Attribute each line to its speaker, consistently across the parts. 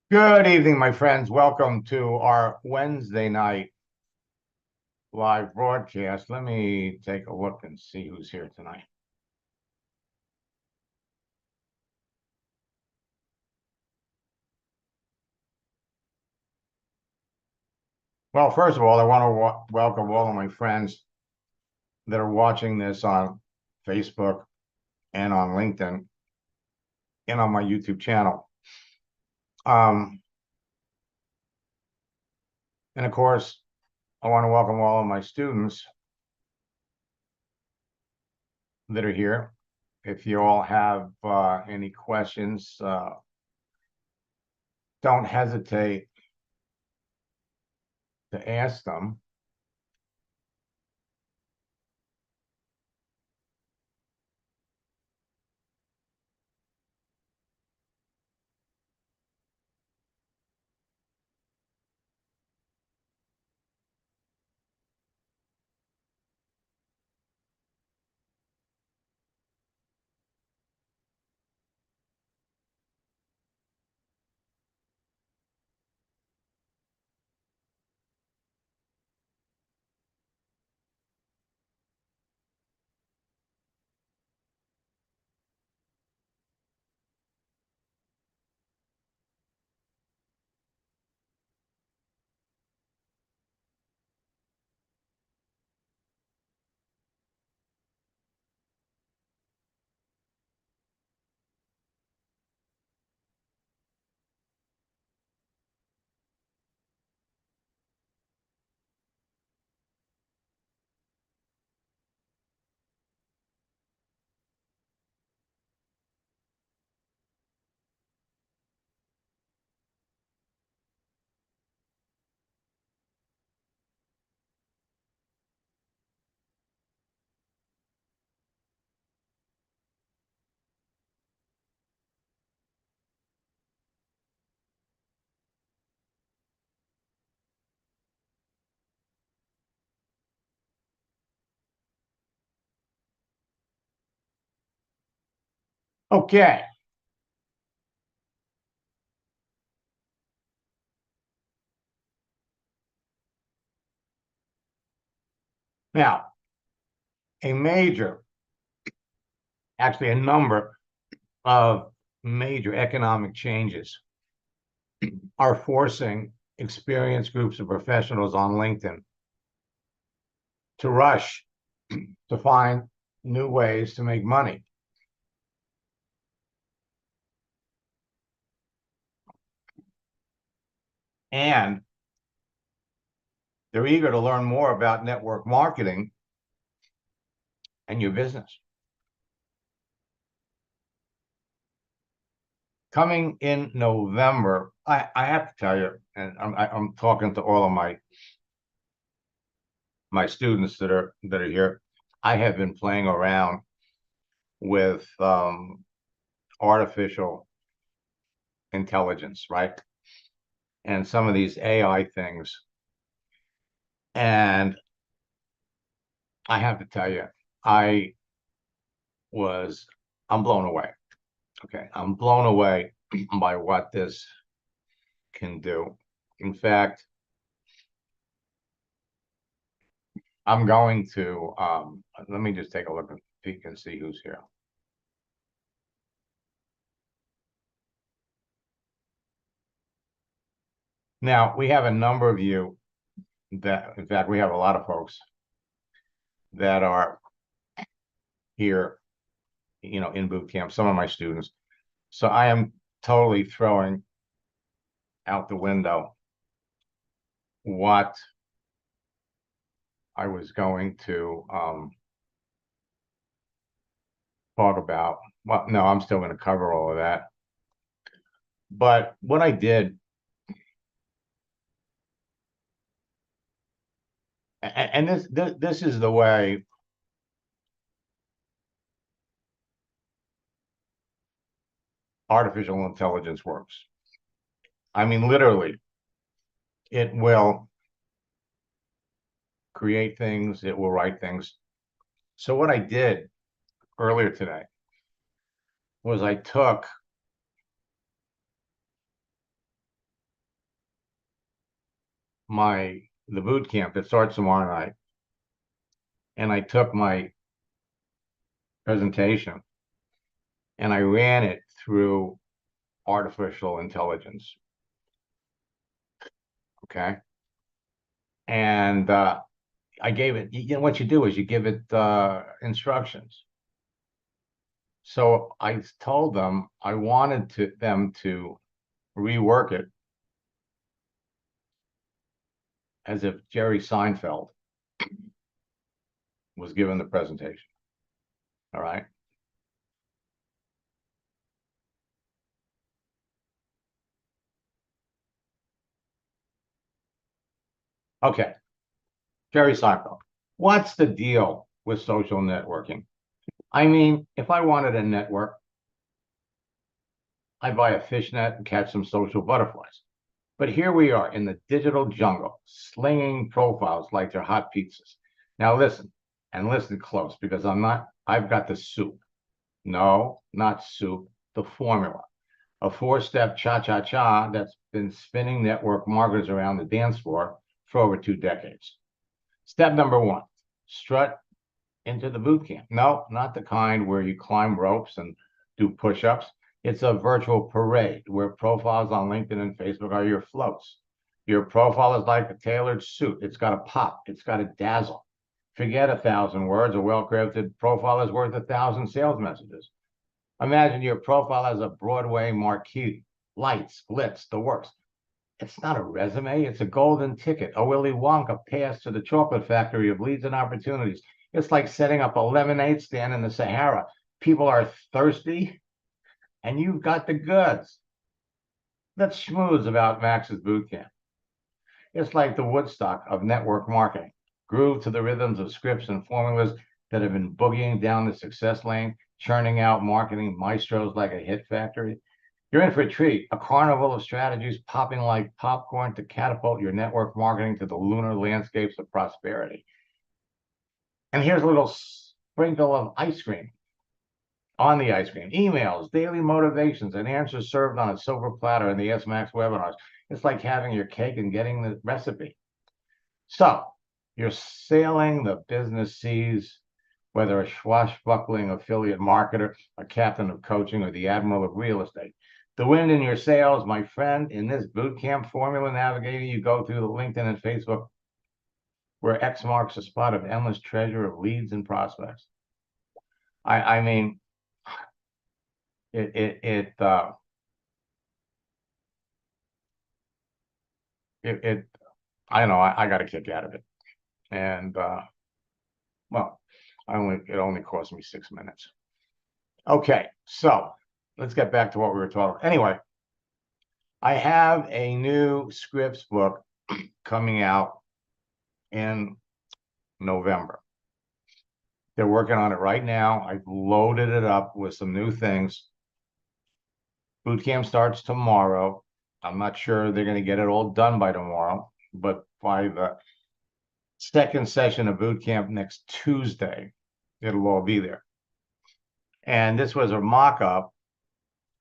Speaker 1: Good evening, my friends. Welcome to our Wednesday night live broadcast. Let me take a look and see who's here tonight. Well, first of all, I want to welcome all of my friends that are watching this on Facebook and on LinkedIn and on my YouTube channel. Um, and of course, I want to welcome all of my students that are here. If you all have any questions, don't hesitate to ask them. Okay. Now, a major, actually a number of major economic changes are forcing experienced groups of professionals on LinkedIn to rush to find new ways to make money. And they're eager to learn more about network marketing and your business. Coming in November, I have to tell you, and I'm talking to all of my students that are here. I have been playing around with artificial intelligence, right? And some of these AI things. And I have to tell you, I was, I'm blown away. Okay. I'm blown away by what this can do. In fact, I'm going to, let me just take a look and peek and see who's here. Now, we have a number of you that, in fact, we have a lot of folks that are here, in boot camp, some of my students. So I am totally throwing out the window what I was going to talk about. Well, no, I'm still going to cover all of that. But what I did, and this is the way artificial intelligence works. I mean, literally, it will create things, it will write things. So what I did earlier today was I took the boot camp that starts tomorrow night, and I took my presentation and I ran it through artificial intelligence. Okay. And I gave it, what you do is you give it instructions. So I told them I wanted them to rework it as if Jerry Seinfeld was given the presentation. All right. Okay. Jerry Seinfeld. What's the deal with social networking? I mean, if I wanted a network, I'd buy a fish net and catch some social butterflies. But here we are in the digital jungle, slinging profiles like they're hot pizzas. Now listen, and listen close, because I've got the soup. No, not soup, the formula. A four-step cha-cha-cha that's been spinning network marketers around the dance floor for over 2 decades. Step number one, strut into the boot camp. No, not the kind where you climb ropes and do push-ups. It's a virtual parade where profiles on LinkedIn and Facebook are your floats. Your profile is like a tailored suit. It's got to pop. It's got to dazzle. Forget 1,000 words. A well-crafted profile is worth 1,000 sales messages. Imagine your profile as a Broadway marquee, lights, glitz, the works. It's not a resume. It's a golden ticket, a Willy Wonka pass to the chocolate factory of leads and opportunities. It's like setting up a lemonade stand in the Sahara. People are thirsty, and you've got the goods. Let's schmooze about Max's boot camp. It's like the Woodstock of network marketing, groove to the rhythms of scripts and formulas that have been boogieing down the success lane, churning out marketing maestros like a hit factory. You're in for a treat, a carnival of strategies popping like popcorn to catapult your network marketing to the lunar landscapes of prosperity. And here's a little sprinkle of ice cream on the ice cream. Emails, daily motivations, and answers served on a silver platter in the S-Max webinars. It's like having your cake and getting the recipe. So you're sailing the business seas, whether a swashbuckling affiliate marketer, a captain of coaching, or the admiral of real estate. The wind in your sails, my friend, in this boot camp formula navigating, you go through the LinkedIn and Facebook, where X marks a spot of endless treasure of leads and prospects. I mean, I don't know, I got a kick out of it. And well, it only cost me 6 minutes. Okay, so let's get back to what we were talking about. Anyway, I have a new scripts book coming out in November. They're working on it right now. I've loaded it up with some new things. Boot camp starts tomorrow. I'm not sure they're going to get it all done by tomorrow, but by the second session of boot camp next Tuesday, it'll all be there. And this was a mock-up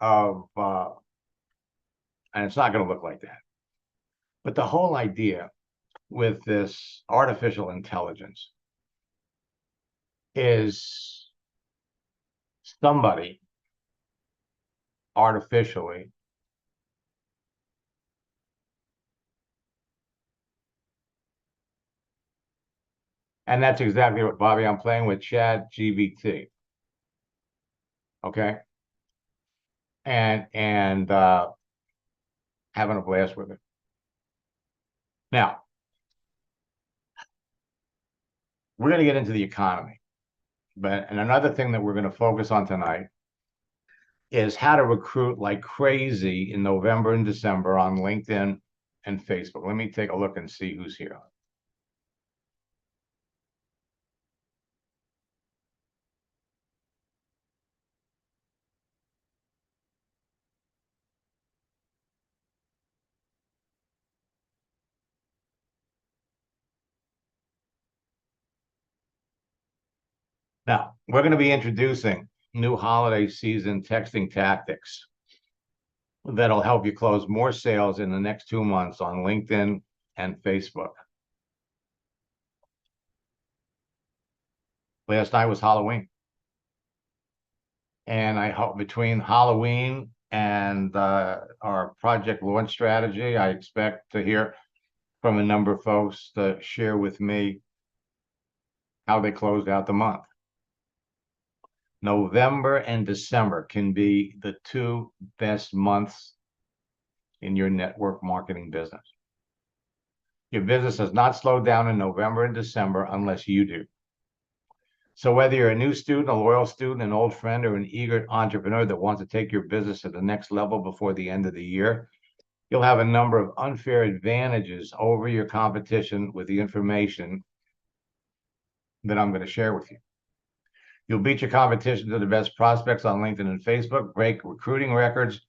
Speaker 1: of, and it's not going to look like that. But the whole idea with this artificial intelligence is somebody artificially and that's exactly what, Bobby, I'm playing with ChatGPT. Okay. And having a blast with it. Now, we're going to get into the economy. And another thing that we're going to focus on tonight is how to recruit like crazy in November and December on LinkedIn and Facebook. Let me take a look and see who's here. Now, we're going to be introducing new holiday season texting tactics that'll help you close more sales in the next 2 months on LinkedIn and Facebook. Last night was Halloween. And I hope between Halloween and our project launch strategy, I expect to hear from a number of folks to share with me how they closed out the month. November and December can be the two best months in your network marketing business. Your business has not slowed down in November and December unless you do. So whether you're a new student, a loyal student, an old friend, or an eager entrepreneur that wants to take your business to the next level before the end of the year, you'll have a number of unfair advantages over your competition with the information that I'm going to share with you. You'll beat your competition to the best prospects on LinkedIn and Facebook, break recruiting records,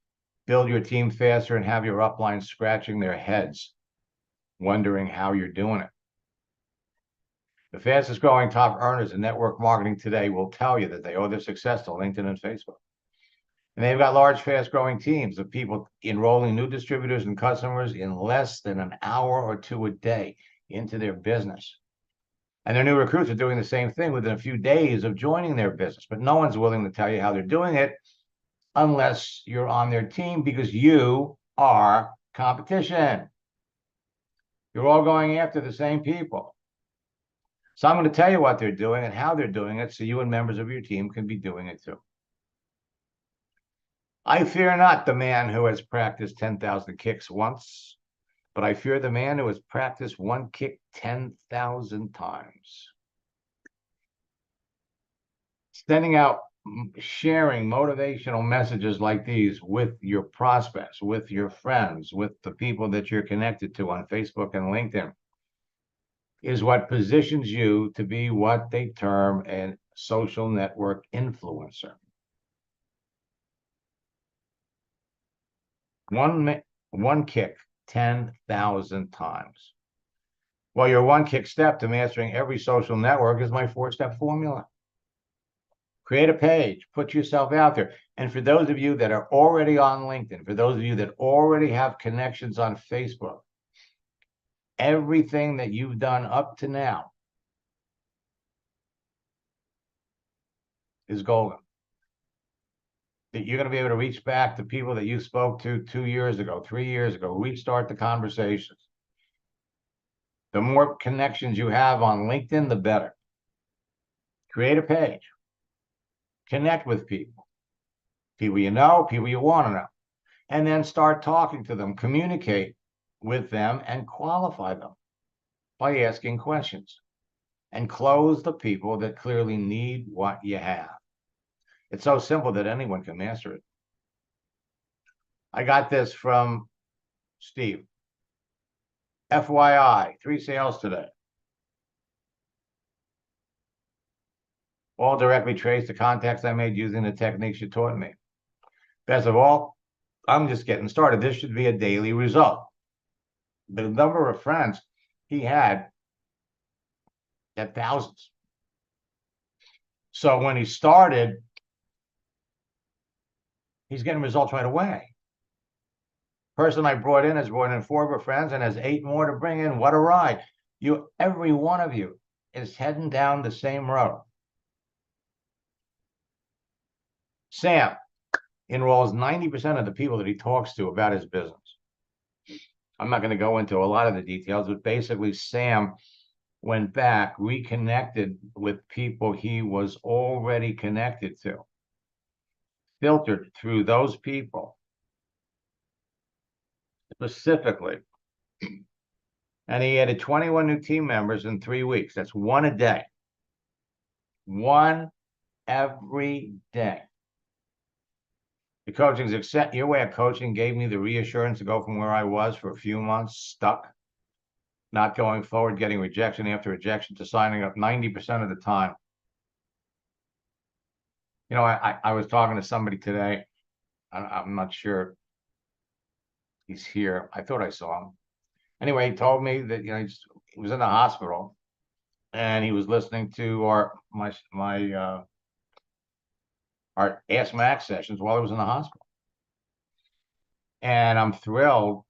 Speaker 1: build your team faster, and have your upline scratching their heads, wondering how you're doing it. The fastest growing top earners in network marketing today will tell you that they owe their success to LinkedIn and Facebook. And they've got large, fast growing teams of people enrolling new distributors and customers in less than an hour or two a day into their business. And their new recruits are doing the same thing within a few days of joining their business, but no one's willing to tell you how they're doing it unless you're on their team, because you are competition. You're all going after the same people. So I'm going to tell you what they're doing and how they're doing it so you and members of your team can be doing it too. I fear not the man who has practiced 10,000 kicks once, but I fear the man who has practiced one kick 10,000 times. Sending out, sharing motivational messages like these with your prospects, with your friends, with the people that you're connected to on Facebook and LinkedIn is what positions you to be what they term a social network influencer. One kick 10,000 times. Well, your one kick step to mastering every social network is my 4-step formula. Create a page, put yourself out there. And for those of you that are already on LinkedIn, for those of you that already have connections on Facebook, everything that you've done up to now is golden. That you're going to be able to reach back to people that you spoke to 2 years ago, 3 years ago, restart the conversations. The more connections you have on LinkedIn, the better. Create a page. Connect with people. People you know, people you want to know. And then start talking to them, communicate with them, and qualify them by asking questions. And close the people that clearly need what you have. It's so simple that anyone can master it. I got this from Steve. FYI, 3 sales today. All directly traced to contacts I made using the techniques you taught me. Best of all, I'm just getting started. This should be a daily result. The number of friends he had thousands. So when he started, he's getting results right away. Person I brought in has brought in 4 of her friends and has 8 more to bring in. What a ride. Every one of you is heading down the same road. Sam enrolls 90% of the people that he talks to about his business. I'm not going to go into a lot of the details, but basically Sam went back, reconnected with people he was already connected to, filtered through those people specifically, and he added 21 new team members in 3 weeks. That's 1 a day. 1 every day. The coaching's your way of coaching gave me the reassurance to go from where I was for a few months, stuck, not going forward, getting rejection after rejection, to signing up 90% of the time. You know, I was talking to somebody today. I'm not sure he's here. I thought I saw him. Anyway, he told me that, he was in the hospital and he was listening to our Ask Max sessions while he was in the hospital. And I'm thrilled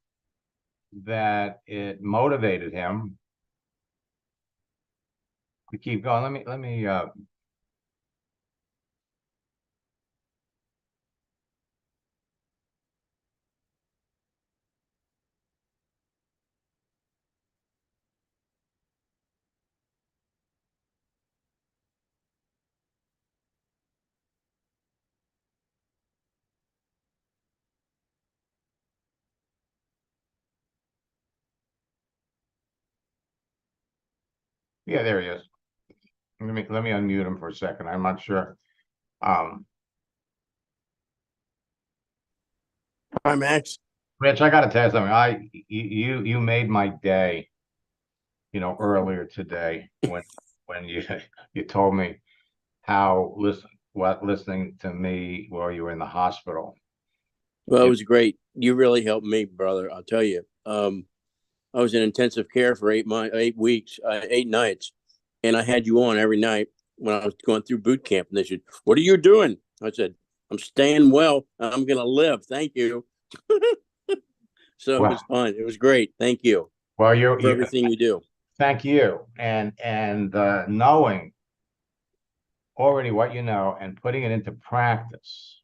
Speaker 1: that it motivated him to keep going. Let me yeah, there he is. Let me unmute him for a second. I'm not sure.
Speaker 2: Hi, Max.
Speaker 1: Rich, I gotta tell you something. You made my day, earlier today when you told me how listening to me while you were in the hospital.
Speaker 2: Well, it
Speaker 1: It,
Speaker 2: was great. You really helped me, brother. I'll tell you. I was in intensive care for 8 months, 8 weeks, 8 nights, and I had you on every night when I was going through boot camp. And they said, "What are you doing?" I said, "I'm staying well. I'm gonna live. Thank you." So it
Speaker 1: well,
Speaker 2: was fun. It was great. Thank you
Speaker 1: well, you
Speaker 2: for everything you do.
Speaker 1: thank you, and knowing already what you know and putting it into practice.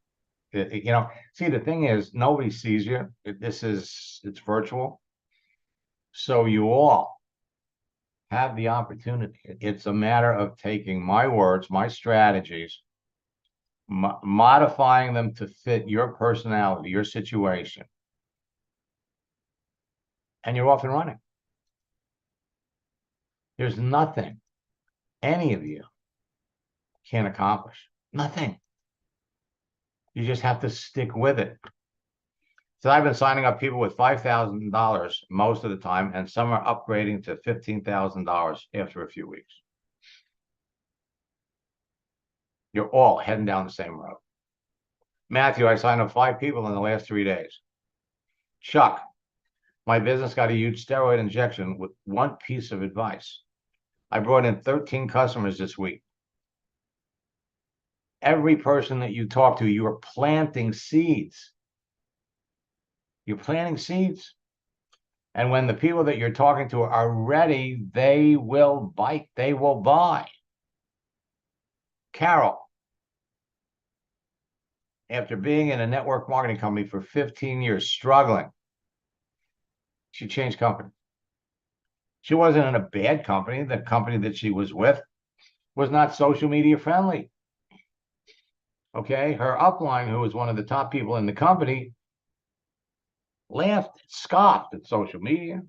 Speaker 1: See, the thing is, nobody sees you. It's virtual, so you all have the opportunity. It's a matter of taking my words, my strategies, modifying them to fit your personality, your situation, and you're off and running. There's nothing any of you can accomplish. Nothing. You just have to stick with it. So I've been signing up people with $5,000 most of the time, and some are upgrading to $15,000 after a few weeks. You're all heading down the same road. Matthew, I signed up 5 people in the last 3 days. Chuck, my business got a huge steroid injection with one piece of advice. I brought in 13 customers this week. Every person that you talk to, you are planting seeds. You're planting seeds. And when the people that you're talking to are ready, they will bite, they will buy. Carol, after being in a network marketing company for 15 years, struggling, she changed company. She wasn't in a bad company. The company that she was with was not social media friendly. Okay. Her upline, who was one of the top people in the company, laughed, scoffed at social media.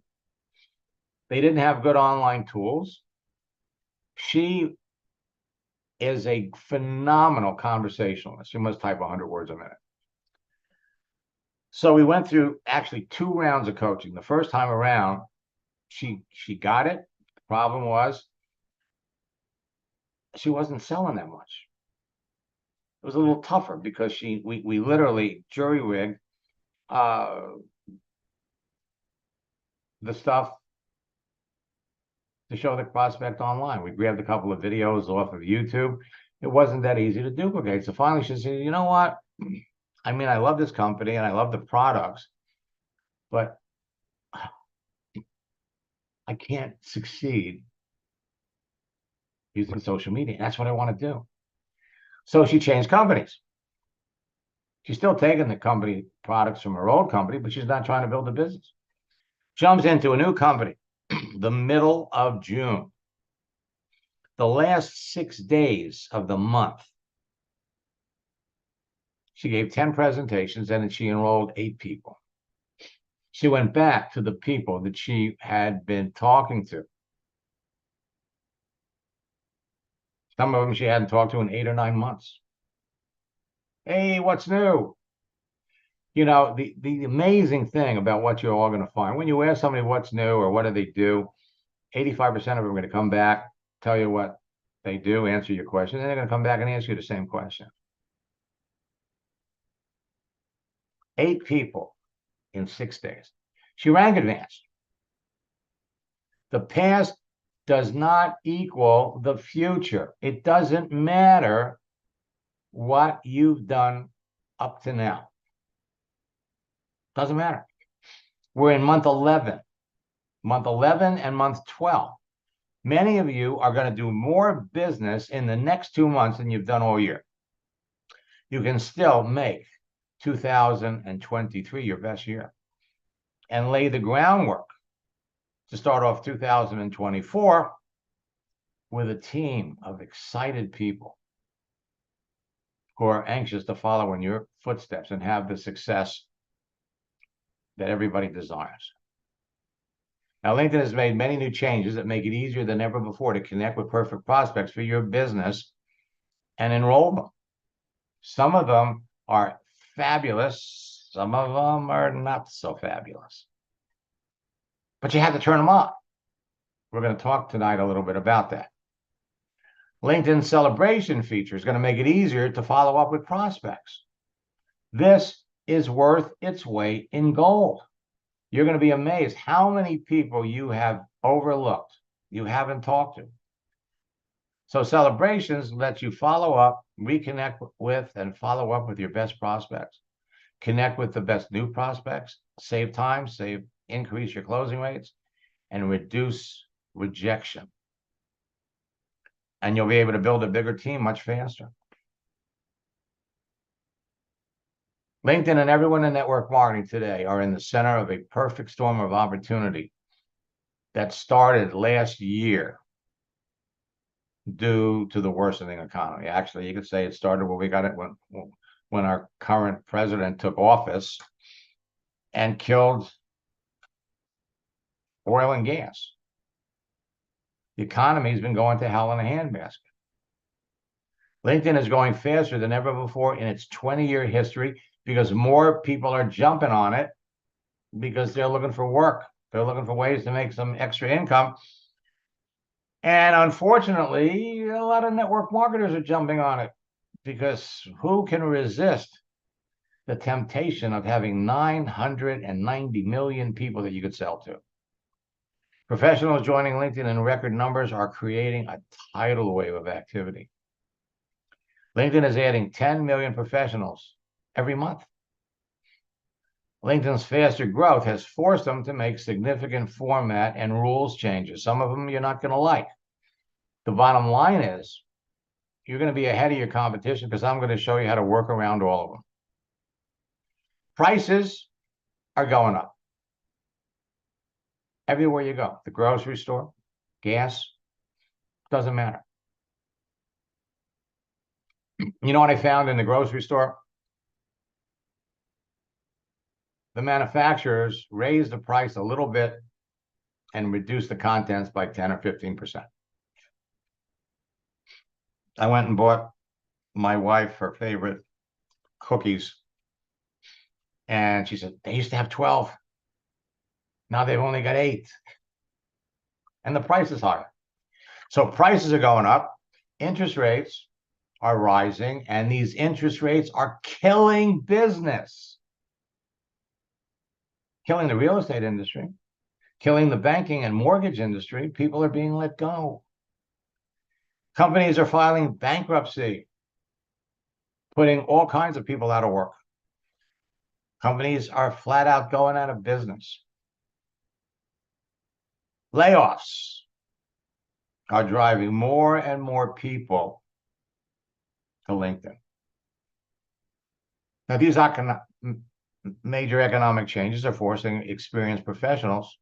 Speaker 1: They didn't have good online tools. She is a phenomenal conversationalist. She must type 100 words a minute. So we went through actually 2 rounds of coaching. The first time around, she got it. The problem was she wasn't selling that much. It was a little tougher because we literally jury rigged the stuff to show the prospect online. We grabbed a couple of videos off of YouTube. It wasn't that easy to duplicate. So finally she said, you know what? I mean, I love this company and I love the products, but I can't succeed using social media. That's what I want to do. So she changed companies. She's still taking the company products from her old company, but she's not trying to build a business. Jumps into a new company the middle of June. The last 6 days of the month, she gave 10 presentations and she enrolled 8 people. She went back to the people that she had been talking to. Some of them she hadn't talked to in 8 or 9 months. Hey, what's new? The amazing thing about what you're all going to find when you ask somebody what's new or what do they do, 85% of them are going to come back, tell you what they do, answer your question, and they're going to come back and answer you the same question. 8 people in 6 days. She rank advanced. The past does not equal the future. It doesn't matter what you've done up to now. Doesn't matter. We're in month 11 and month 12. Many of you are going to do more business in the next 2 months than you've done all year. You can still make 2023 your best year and lay the groundwork to start off 2024 with a team of excited people who are anxious to follow in your footsteps and have the success that everybody desires. Now, LinkedIn has made many new changes that make it easier than ever before to connect with perfect prospects for your business and enroll them. Some of them are fabulous. Some of them are not so fabulous. But you have to turn them on. We're going to talk tonight a little bit about that. LinkedIn celebration feature is going to make it easier to follow up with prospects. This is worth its weight in gold. You're going to be amazed how many people you have overlooked, you haven't talked to. So celebrations let you follow up, reconnect with, and follow up with your best prospects. Connect with the best new prospects, save time, increase your closing rates, and reduce rejection. And you'll be able to build a bigger team much faster. LinkedIn and everyone in network marketing today are in the center of a perfect storm of opportunity that started last year due to the worsening economy. Actually, you could say it started when we got it when our current president took office and killed oil and gas. The economy has been going to hell in a handbasket. LinkedIn is going faster than ever before in its 20-year history because more people are jumping on it because they're looking for work. They're looking for ways to make some extra income. And unfortunately, a lot of network marketers are jumping on it because who can resist the temptation of having 990 million people that you could sell to? Professionals joining LinkedIn in record numbers are creating a tidal wave of activity. LinkedIn is adding 10 million professionals every month. LinkedIn's faster growth has forced them to make significant format and rules changes. Some of them you're not going to like. The bottom line is you're going to be ahead of your competition because I'm going to show you how to work around all of them. Prices are going up. Everywhere you go, the grocery store, gas, doesn't matter. You know what I found in the grocery store? The manufacturers raised the price a little bit and reduced the contents by 10 or 15%. I went and bought my wife her favorite cookies. And she said, they used to have 12. Now they've only got 8. And the price is higher. So prices are going up. Interest rates are rising. And these interest rates are killing business. Killing the real estate industry. Killing the banking and mortgage industry. People are being let go. Companies are filing bankruptcy. Putting all kinds of people out of work. Companies are flat out going out of business. Layoffs are driving more and more people to LinkedIn. Now, these major economic changes are forcing experienced professionals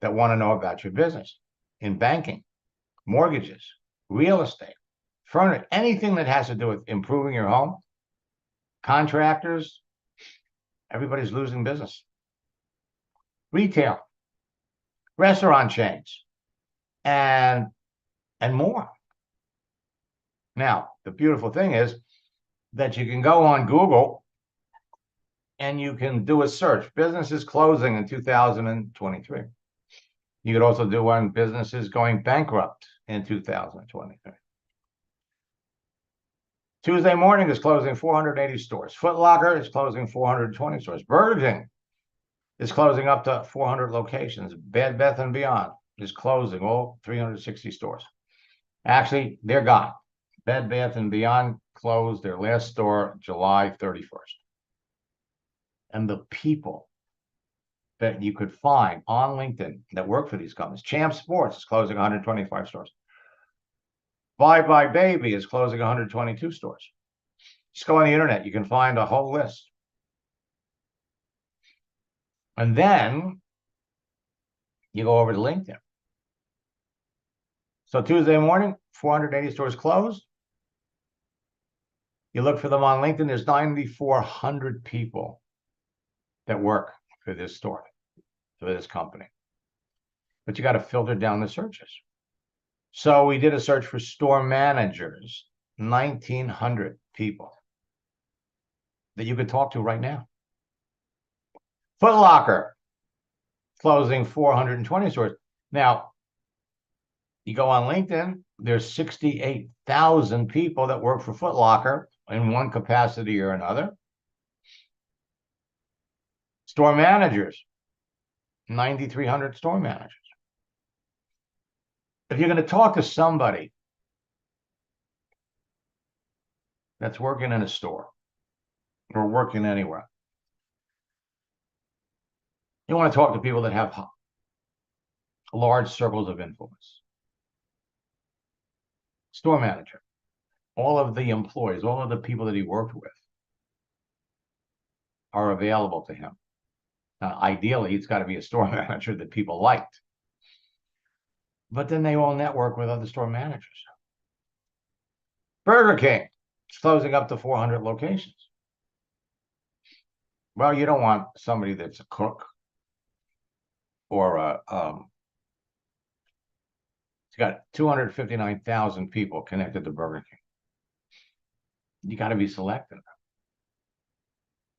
Speaker 1: that want to know about your business in banking, mortgages, real estate, furniture, anything that has to do with improving your home, contractors, everybody's losing business. Retail, restaurant chains, and more. Now, the beautiful thing is that you can go on Google and you can do a search. Businesses closing in 2023. You could also do one businesses going bankrupt in 2023. Tuesday Morning is closing 480 stores. Foot Locker is closing 420 stores. Burger King is closing up to 400 locations. Bed Bath & Beyond is closing all 360 stores. Actually, they're gone. Bed Bath & Beyond closed their last store July 31st. and the people that you could find on LinkedIn that work for these companies. Champ Sports is closing 125 stores. Bye Bye Baby is closing 122 stores. Just go on the internet, you can find a whole list. And then you go over to LinkedIn. So Tuesday morning, 480 stores closed. You look for them on LinkedIn, there's 9,400 people that work for this store, for this company. But you got to filter down the searches. So we did a search for store managers, 1,900 people that you could talk to right now. Foot Locker, closing 420 stores. Now, you go on LinkedIn, there's 68,000 people that work for Foot Locker in one capacity or another. Store managers, 9,300 store managers. If you're going to talk to somebody that's working in a store or working anywhere, you want to talk to people that have large circles of influence. Store manager, all of the employees, all of the people that he worked with are available to him. Now, ideally, it's got to be a store manager that people liked. But then they all network with other store managers. Burger King is closing up to 400 locations. Well, you don't want somebody that's a cook or it's got 259,000 people connected to Burger King. You got to be selective.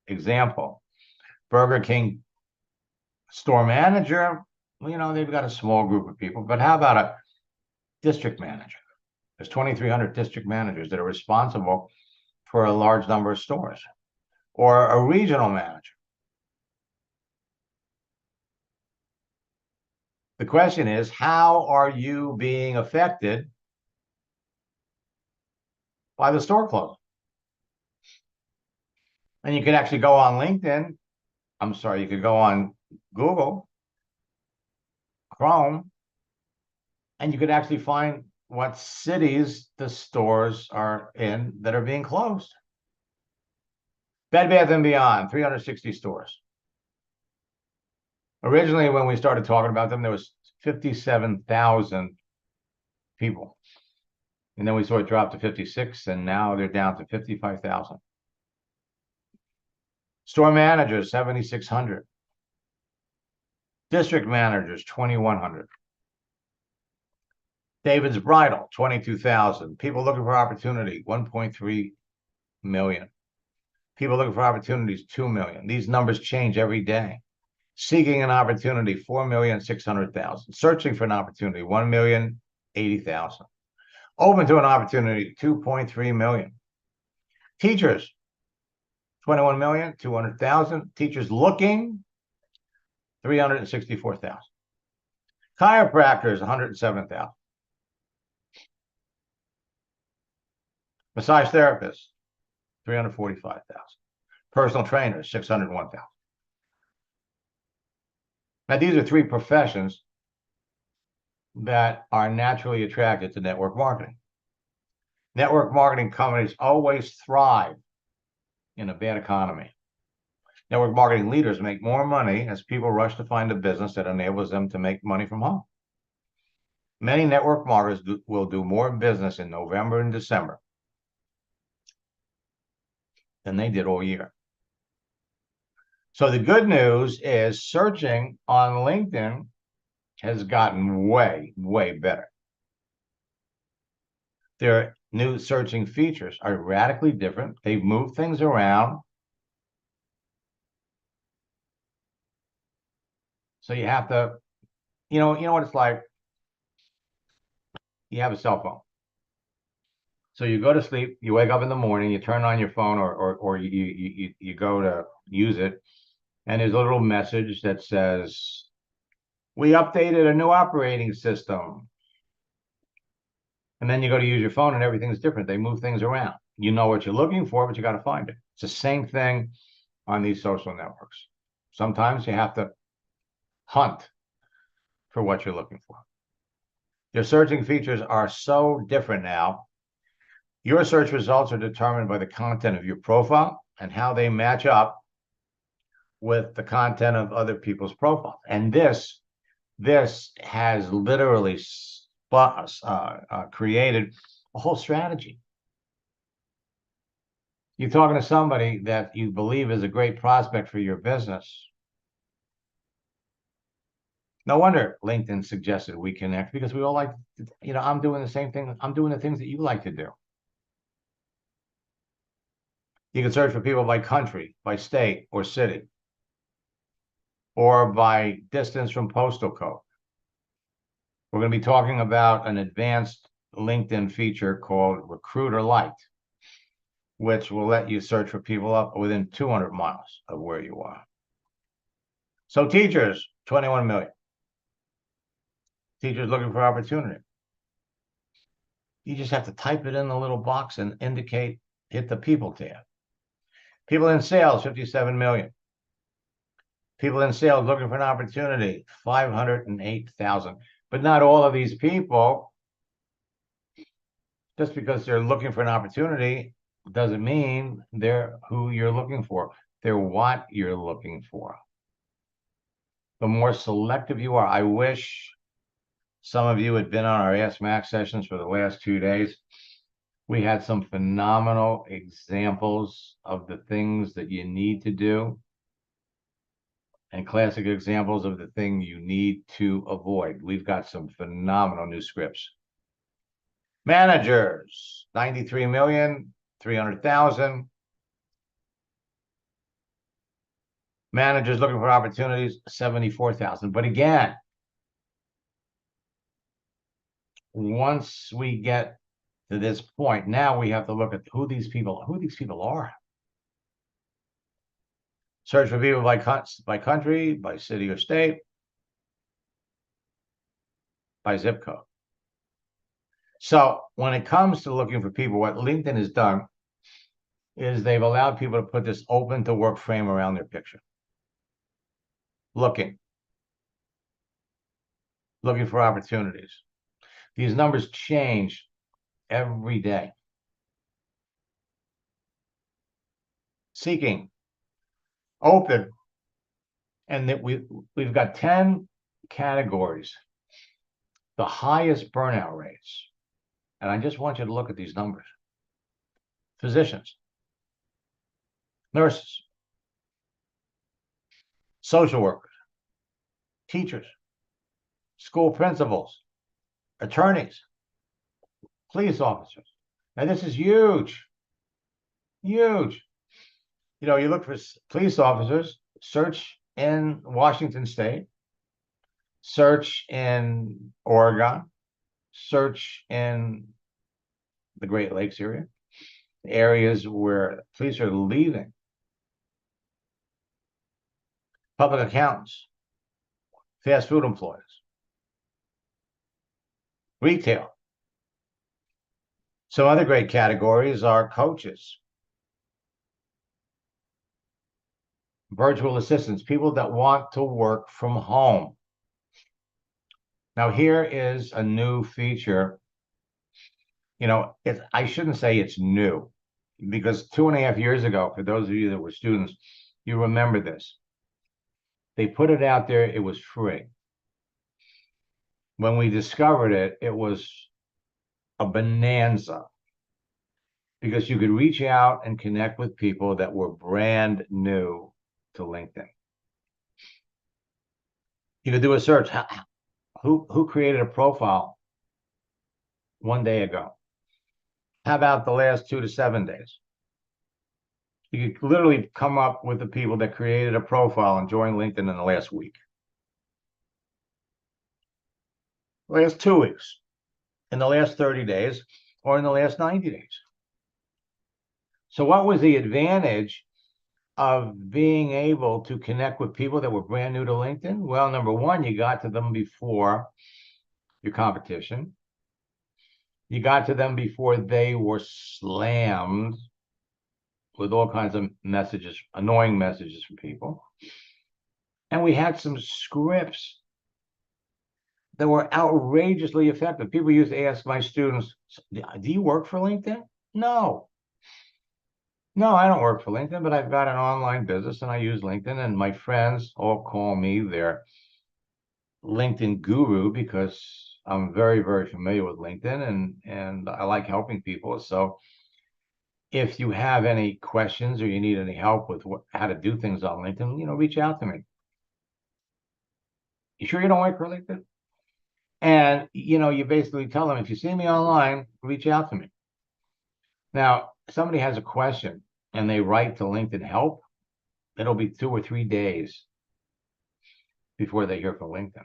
Speaker 1: Example, Burger King store manager, you know, they've got a small group of people, but how about a district manager? There's 2,300 district managers that are responsible for a large number of stores, or a regional manager. The question is, how are you being affected by the store closing? And you can actually go on LinkedIn. I'm sorry, you could go on Google, Chrome, and you could actually find what cities the stores are in that are being closed. Bed Bath & Beyond, 360 stores. Originally, when we started talking about them, there was 57,000 people. And then we saw it drop to 56, and now they're down to 55,000. Store managers, 7,600. District managers, 2,100. David's Bridal, 22,000. People looking for opportunity, 1.3 million. People looking for opportunities, 2 million. These numbers change every day. Seeking an opportunity, 4,600,000. Searching for an opportunity, 1,080,000. Open to an opportunity, 2.3 million. Teachers, 21,200,000. Teachers looking, 364,000. Chiropractors, 107,000. Massage therapists, 345,000. Personal trainers, 601,000. Now, these are three professions that are naturally attracted to network marketing. Network marketing companies always thrive in a bad economy. Network marketing leaders make more money as people rush to find a business that enables them to make money from home. Many network marketers will do more business in November and December than they did all year. So the good news is searching on LinkedIn has gotten way, way better. Their new searching features are radically different. They've moved things around. So you have to, you know what it's like? You have a cell phone. So you go to sleep, you wake up in the morning, you turn on your phone or you go to use it, and there's a little message that says, we updated a new operating system. And then you go to use your phone and everything's different. They move things around. You know what you're looking for, but you got to find it. It's the same thing on these social networks. Sometimes you have to hunt for what you're looking for. Your searching features are so different now. Your search results are determined by the content of your profile and how they match up with the content of other people's profiles. And this has literally created a whole strategy. You're talking to somebody that you believe is a great prospect for your business. No wonder LinkedIn suggested we connect, because we all like, I'm doing the same thing. I'm doing the things that you like to do. You can search for people by country, by state or city, or by distance from postal code. We're going to be talking about an advanced LinkedIn feature called Recruiter Lite, which will let you search for people up within 200 miles of where you are. So teachers, 21 million. Teachers looking for opportunity. You just have to type it in the little box and hit the people tab. People in sales, 57 million. People in sales looking for an opportunity, 508,000. But not all of these people, just because they're looking for an opportunity, doesn't mean they're who you're looking for. They're what you're looking for. The more selective you are, I wish some of you had been on our Ask Max sessions for the last 2 days. We had some phenomenal examples of the things that you need to do, and classic examples of the thing you need to avoid. We've got some phenomenal new scripts. Managers, 93,300,000. Managers looking for opportunities, 74,000. But again, once we get to this point, now we have to look at who these people are. Search for people by country, by city or state, by zip code. So when it comes to looking for people, what LinkedIn has done is they've allowed people to put this open to work frame around their picture. Looking for opportunities. These numbers change every day. Seeking, open, and that we've got 10 categories, the highest burnout rates. And I just want you to look at these numbers. Physicians, nurses, social workers, teachers, school principals, attorneys, police officers. Now this is huge, huge. You look for police officers, search in Washington State, search in Oregon, search in the Great Lakes area, areas where police are leaving. Public accountants, fast food employees, retail. Some other great categories are coaches, virtual assistants, people that want to work from home. Now, here is a new feature. I shouldn't say it's new, because 2.5 years ago, for those of you that were students, you remember this. They put it out there, it was free. When we discovered it, it was a bonanza, because you could reach out and connect with people that were brand new to LinkedIn. You could do a search. Who created a profile 1 day ago? How about the last 2 to 7 days? You could literally come up with the people that created a profile and joined LinkedIn in the last week, last 2 weeks, in the last 30 days, or in the last 90 days. So what was the advantage of being able to connect with people that were brand new to LinkedIn? Well, number one, you got to them before your competition. You got to them before they were slammed with all kinds of messages, annoying messages from people. And we had some scripts that were outrageously effective. People used to ask my students, do you work for LinkedIn? No. No, I don't work for LinkedIn, but I've got an online business and I use LinkedIn, and my friends all call me their LinkedIn guru because I'm very, very familiar with LinkedIn and I like helping people. So if you have any questions or you need any help with how to do things on LinkedIn, reach out to me. You sure you don't work for LinkedIn? And, you basically tell them, if you see me online, reach out to me. Now, somebody has a question and they write to LinkedIn help, it'll be 2 or 3 days before they hear from LinkedIn.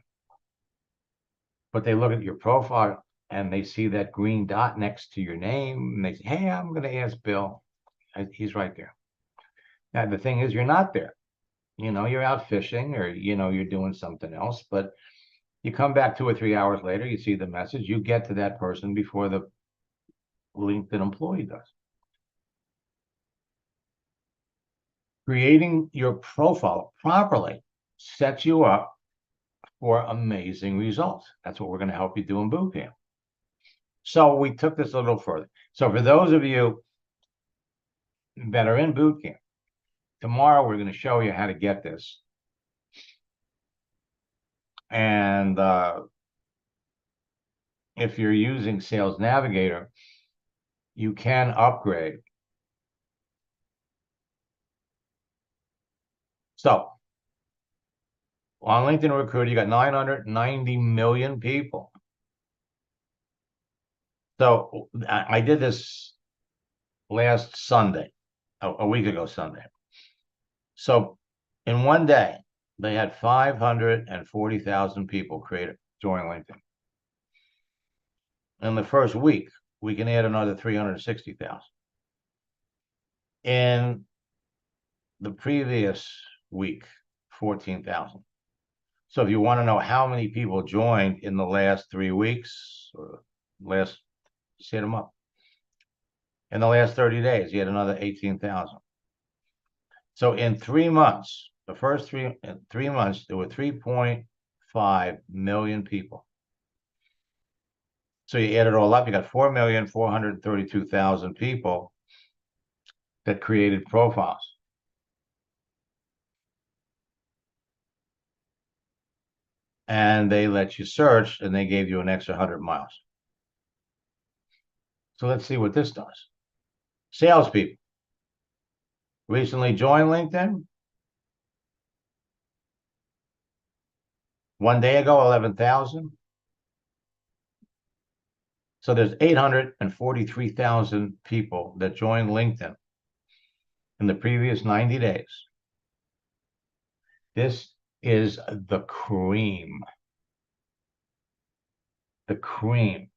Speaker 1: But they look at your profile and they see that green dot next to your name and they say, hey, I'm going to ask Bill. He's right there. Now, the thing is, you're not there. You're out fishing or, you're doing something else, but you come back 2 or 3 hours later, you see the message, you get to that person before the LinkedIn employee does. Creating your profile properly sets you up for amazing results. That's what we're going to help you do in boot camp. So we took this a little further. So for those of you that are in boot camp, tomorrow we're going to show you how to get this. And if you're using Sales Navigator, you can upgrade. So on LinkedIn Recruiter, you got 990 million people. So I did this last Sunday, a week ago Sunday. So in one day, they had 540,000 people join LinkedIn. In the first week, we can add another 360,000. In the previous week, 14,000. So if you want to know how many people joined in the last 3 weeks, just hit them up. In the last 30 days, you had another 18,000. So in 3 months, the first 3 months, there were 3.5 million people. So you add it all up, you got 4,432,000 people that created profiles. And they let you search, and they gave you an extra 100 miles. So let's see what this does. Salespeople recently joined LinkedIn. 1 day ago, 11,000. So there's 843,000 people that joined LinkedIn in the previous 90 days. This is the cream. The cream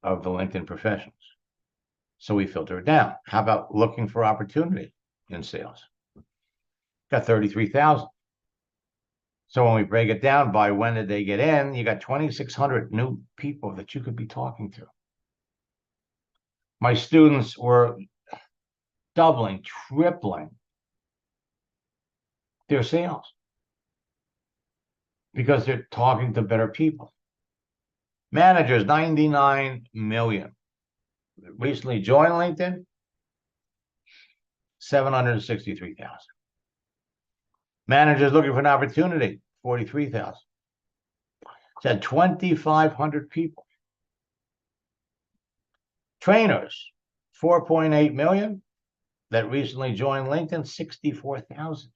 Speaker 1: of the LinkedIn professionals. So we filter it down. How about looking for opportunity in sales? Got 33,000. So when we break it down by when did they get in, you got 2,600 new people that you could be talking to. My students were doubling, tripling their sales because they're talking to better people. Managers, 99 million. Recently joined LinkedIn, 763,000. Managers looking for an opportunity, 43,000. It's had 2,500 people. Trainers, 4.8 million that recently joined LinkedIn, 64,000.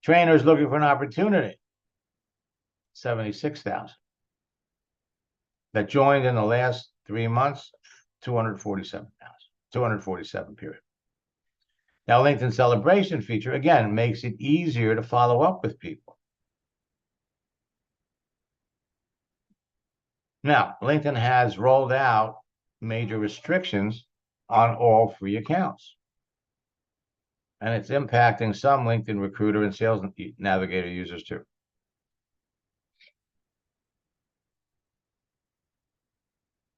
Speaker 1: Trainers looking for an opportunity, 76,000. That joined in the last 3 months, 247,000. 247 period. Now, LinkedIn Celebration feature, again, makes it easier to follow up with people. Now, LinkedIn has rolled out major restrictions on all free accounts. And it's impacting some LinkedIn Recruiter and Sales Navigator users too.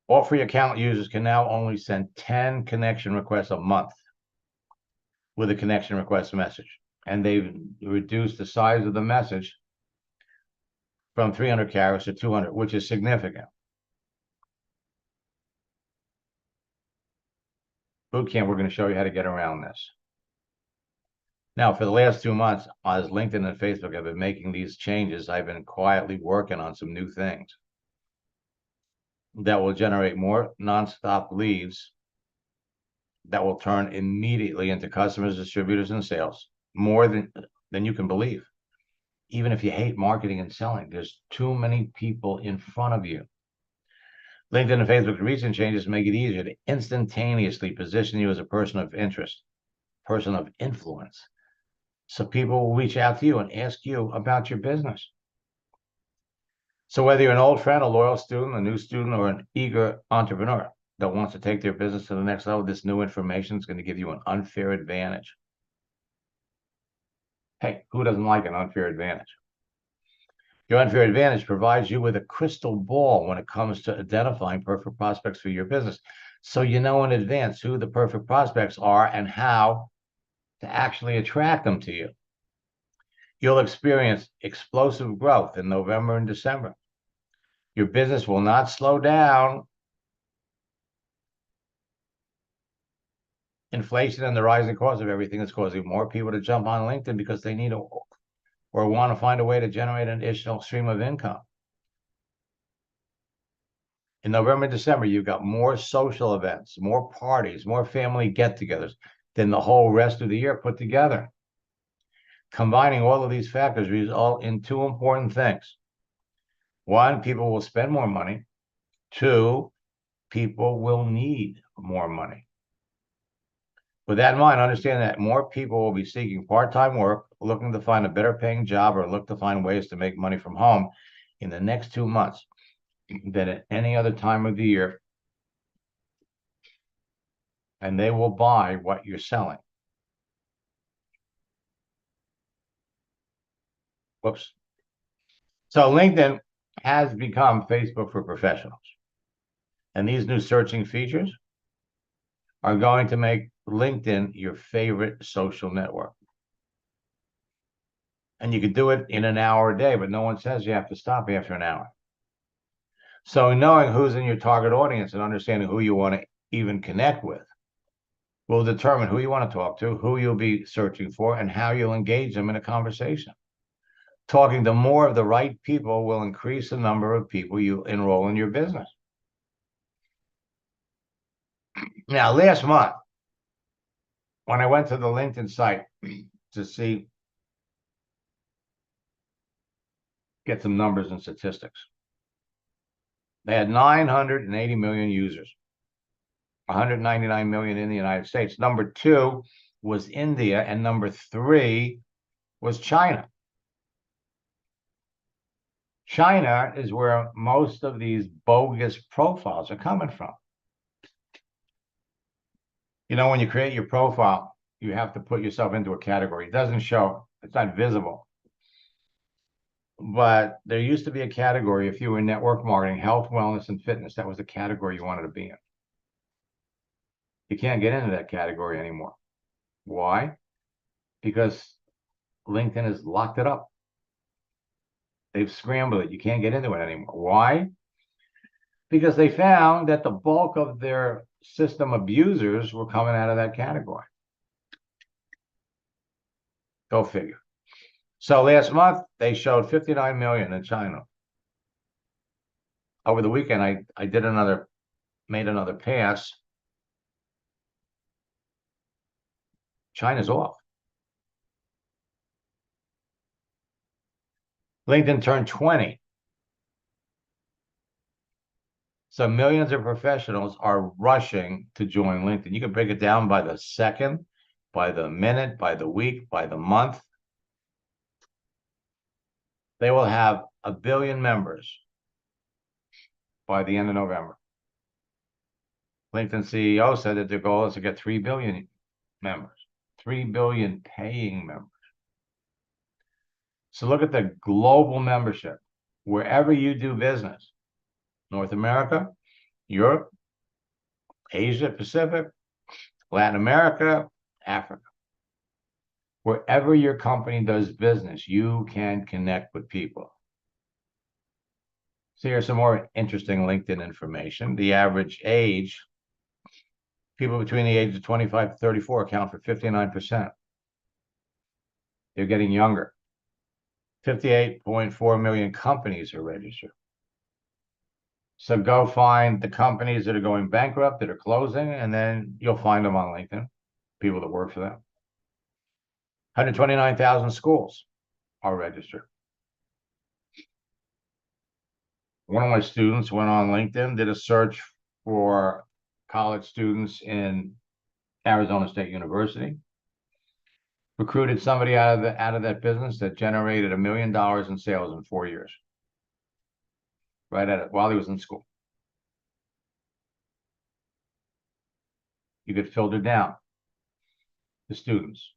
Speaker 1: All free account users can now only send 10 connection requests a month with a connection request message. And they've reduced the size of the message from 300 characters to 200, which is significant. Bootcamp, we're going to show you how to get around this. Now, for the last 2 months, as LinkedIn and Facebook have been making these changes, I've been quietly working on some new things that will generate more nonstop leads that will turn immediately into customers, distributors, and sales, more than you can believe. Even if you hate marketing and selling, there's too many people in front of you. LinkedIn and Facebook's recent changes make it easier to instantaneously position you as a person of interest, person of influence. So people will reach out to you and ask you about your business. So whether you're an old friend, a loyal student, a new student, or an eager entrepreneur that wants to take their business to the next level, this new information is going to give you an unfair advantage. Hey, who doesn't like an unfair advantage? Your unfair advantage provides you with a crystal ball when it comes to identifying perfect prospects for your business. So you know in advance who the perfect prospects are and how to actually attract them to you. You'll experience explosive growth in November and December. Your business will not slow down. Inflation and the rising cost of everything is causing more people to jump on LinkedIn because they need or want to find a way to generate an additional stream of income. In November and December, you've got more social events, more parties, more family get-togethers than the whole rest of the year put together. Combining all of these factors result in two important things. One, people will spend more money. Two, people will need more money. With that in mind, understand that more people will be seeking part-time work, looking to find a better paying job, or look to find ways to make money from home in the next 2 months than at any other time of the year. And they will buy what you're selling. Whoops. So LinkedIn has become Facebook for professionals. And these new searching features are going to make LinkedIn your favorite social network. And you can do it in an hour a day, but no one says you have to stop after an hour. So knowing who's in your target audience and understanding who you want to even connect with will determine who you want to talk to, who you'll be searching for, and how you'll engage them in a conversation. Talking to more of the right people will increase the number of people you enroll in your business. Now, last month, when I went to the LinkedIn site to get some numbers and statistics, they had 980 million users, 199 million in the United States. Number 2 was India, and number 3 was China. China is where most of these bogus profiles are coming from. You know, when you create your profile, you have to put yourself into a category. It doesn't show, it's not visible. But there used to be a category, if you were in network marketing, health, wellness, and fitness, that was the category you wanted to be in. You can't get into that category anymore. Why? Because LinkedIn has locked it up. They've scrambled it. You can't get into it anymore. Why? Because they found that the bulk of their system abusers were coming out of that category. Go figure. So last month, they showed 59 million in China. Over the weekend, I made another pass. China's off. LinkedIn turned 20. So millions of professionals are rushing to join LinkedIn. You can break it down by the second, by the minute, by the week, by the month. They will have 1 billion members by the end of November. LinkedIn CEO said that their goal is to get 3 billion members, 3 billion paying members. So look at the global membership. Wherever you do business, North America, Europe, Asia, Pacific, Latin America, Africa. Wherever your company does business, you can connect with people. So here's some more interesting LinkedIn information. The average age, people between the ages of 25 to 34 account for 59%. They're getting younger. 58.4 million companies are registered. So go find the companies that are going bankrupt, that are closing, and then you'll find them on LinkedIn, people that work for them. 129,000 schools are registered. One of my students went on LinkedIn, did a search for college students in Arizona State University, recruited somebody out of that business that generated $1 million in sales in 4 years, right at it while he was in school. You could filter down the students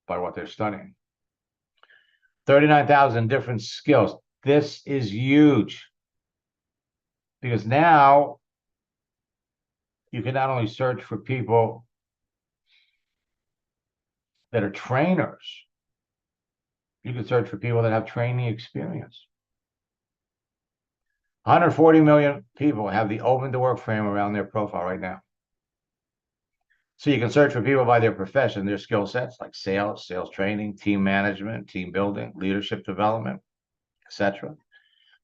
Speaker 1: by what they're studying. 39,000 different skills. This is huge because now you can not only search for people that are trainers, you can search for people that have training experience. 140 million people have the open to work frame around their profile right now. So you can search for people by their profession, their skill sets like sales, sales training, team management, team building, leadership development, etc.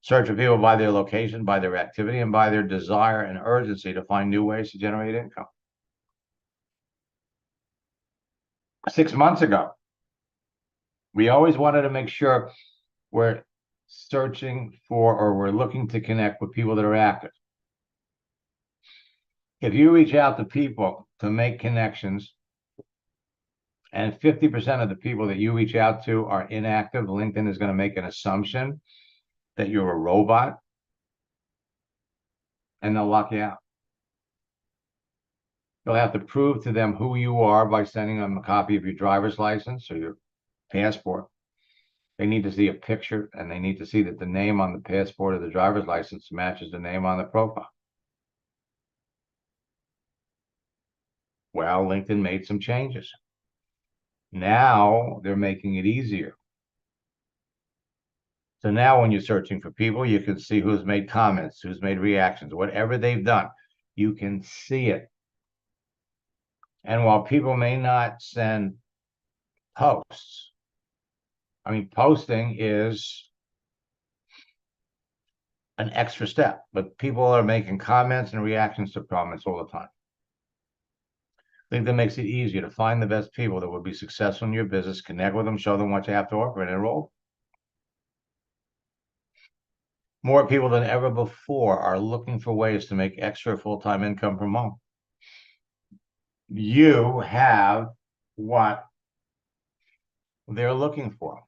Speaker 1: Search for people by their location, by their activity, and by their desire and urgency to find new ways to generate income. 6 months ago, we always wanted to make sure we're searching for or we're looking to connect with people that are active. If you reach out to people to make connections and 50% of the people that you reach out to are inactive, LinkedIn is going to make an assumption that you're a robot and they'll lock you out. You'll have to prove to them who you are by sending them a copy of your driver's license or your passport. They need to see a picture and they need to see that the name on the passport or the driver's license matches the name on the profile. Well, LinkedIn made some changes. Now they're making it easier. So now when you're searching for people, you can see who's made comments, who's made reactions, whatever they've done, you can see it. And while people may not send posts, I mean, posting is an extra step, but people are making comments and reactions to comments all the time. I think that makes it easier to find the best people that will be successful in your business, connect with them, show them what you have to offer, and enroll. More people than ever before are looking for ways to make extra full-time income from home. You have what they're looking for.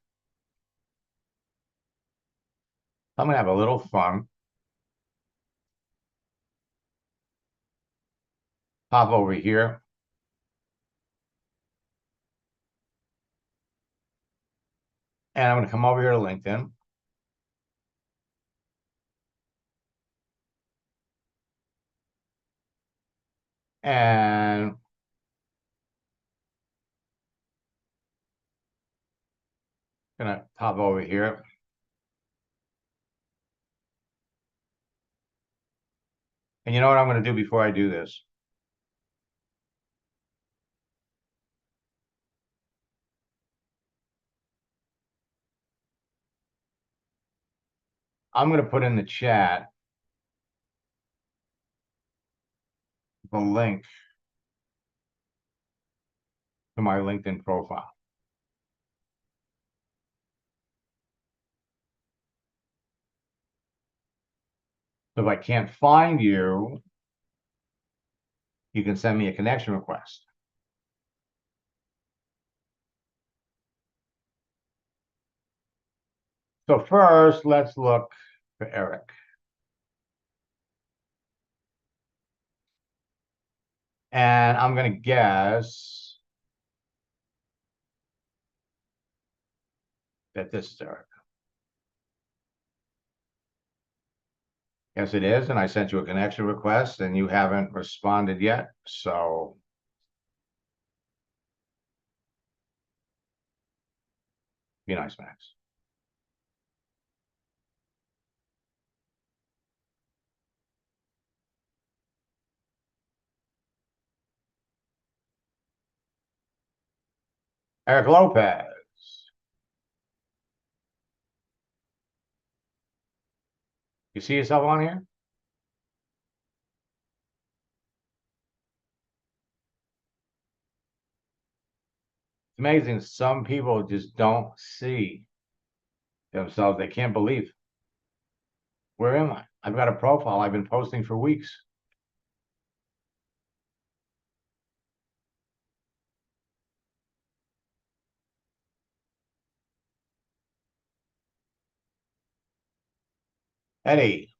Speaker 1: I'm going to have a little fun. Pop over here. And I'm going to come over here to LinkedIn. And I'm going to pop over here. And you know what I'm going to do before I do this? I'm going to put in the chat the link to my LinkedIn profile. So if I can't find you, you can send me a connection request. So first, let's look for Eric. And I'm going to guess that this is Eric. Yes, it is, and I sent you a connection request and you haven't responded yet, so. Be nice, Max. Eric Lopez. You see yourself on here? It's amazing. Some people just don't see themselves. They can't believe. Where am I? I've got a profile I've been posting for weeks. Eddie.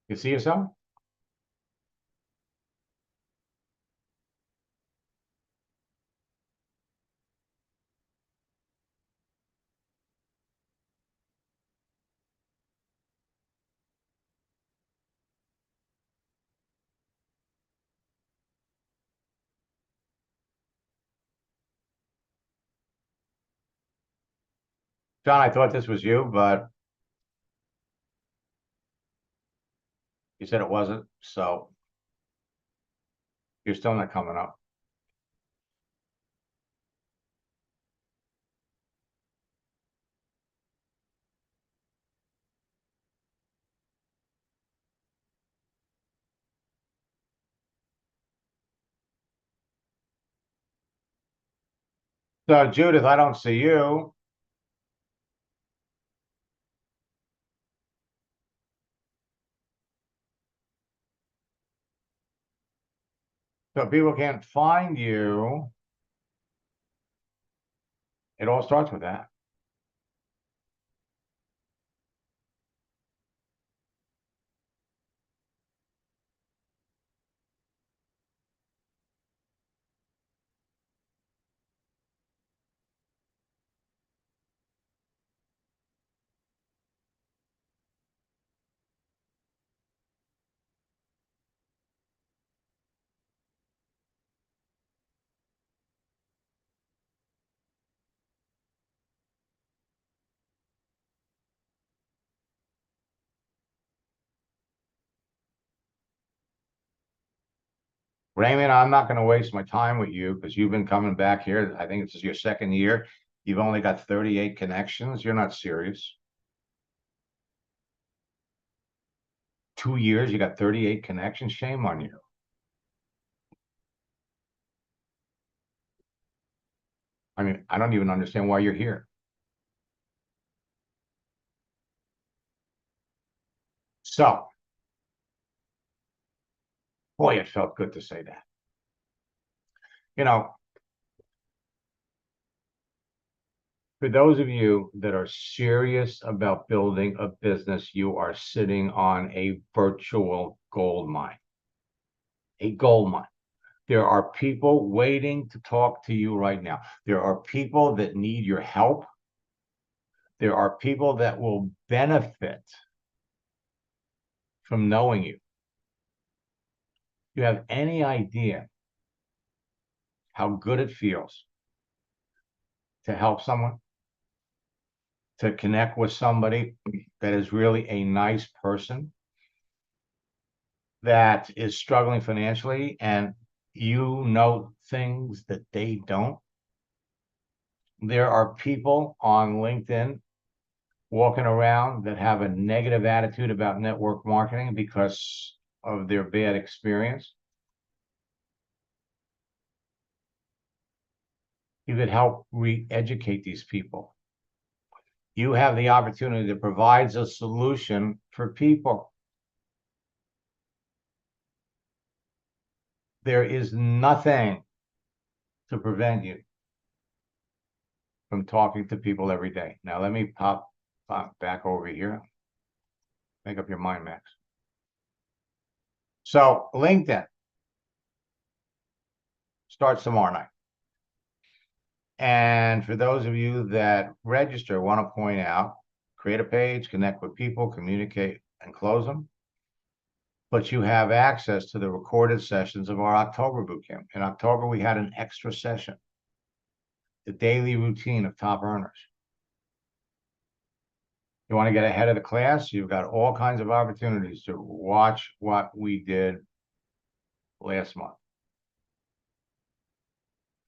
Speaker 1: You see yourself? John, I thought this was you, but you said it wasn't, so you're still not coming up. So Judith, I don't see you. So people can't find you. It all starts with that. Raymond, I'm not going to waste my time with you because you've been coming back here. I think this is your second year. You've only got 38 connections. You're not serious. 2 years, you got 38 connections. Shame on you. I mean, I don't even understand why you're here. So, boy, it felt good to say that. You know, for those of you that are serious about building a business, you are sitting on a virtual gold mine. A gold mine. There are people waiting to talk to you right now. There are people that need your help. There are people that will benefit from knowing you. You have any idea how good it feels to help someone, to connect with somebody that is really a nice person, that is struggling financially, and you know things that they don't? There are people on LinkedIn walking around that have a negative attitude about network marketing because of their bad experience. You could help re-educate these people. You have the opportunity that provides a solution for people. There is nothing to prevent you from talking to people every day. Now, let me pop back over here. Make up your mind, Max. So, LinkedIn starts tomorrow night. And for those of you that register, want to point out, create a page, connect with people, communicate, and close them. But you have access to the recorded sessions of our October boot camp. In October, we had an extra session, the daily routine of top earners. You want to get ahead of the class, you've got all kinds of opportunities to watch what we did last month.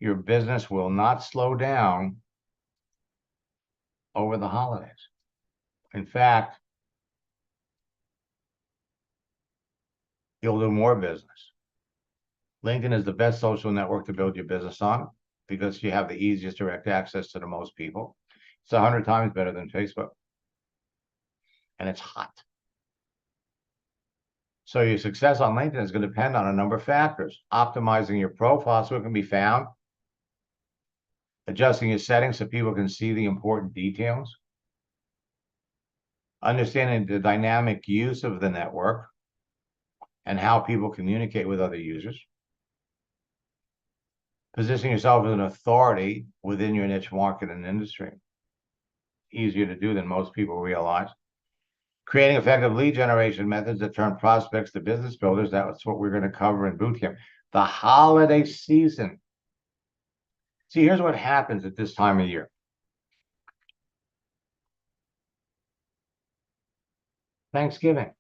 Speaker 1: Your business will not slow down over the holidays. In fact, you'll do more business. LinkedIn is the best social network to build your business on because you have the easiest direct access to the most people. It's 100 times better than Facebook. And it's hot. So your success on LinkedIn is going to depend on a number of factors. Optimizing your profile so it can be found. Adjusting your settings so people can see the important details. Understanding the dynamic use of the network and how people communicate with other users. Positioning yourself as an authority within your niche market and industry. Easier to do than most people realize. Creating effective lead generation methods that turn prospects to business builders. That's what we're going to cover in bootcamp. The holiday season. See, here's what happens at this time of year. Thanksgiving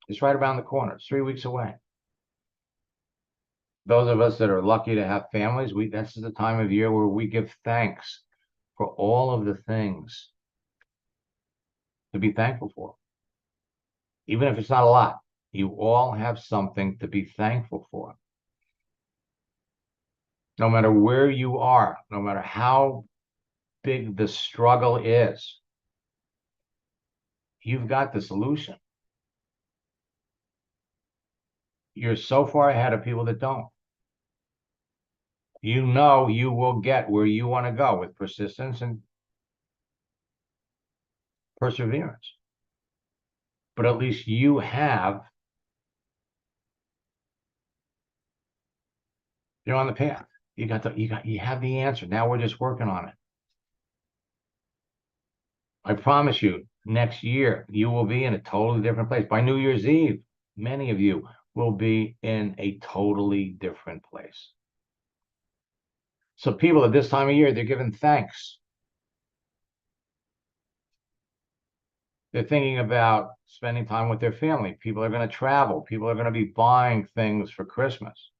Speaker 1: is right around the corner. It's 3 weeks away. Those of us that are lucky to have families, this is the time of year where we give thanks for all of the things to be thankful for. Even if it's not a lot, you all have something to be thankful for. No matter where you are, no matter how big the struggle is, you've got the solution. You're so far ahead of people that don't. You know you will get where you want to go with persistence and perseverance. But at least you're on the path. You have the answer. Now we're just working on it. I promise you, next year, you will be in a totally different place. By New Year's Eve, many of you will be in a totally different place. So people at this time of year, they're giving thanks. They're thinking about spending time with their family. People are going to travel. People are going to be buying things for Christmas.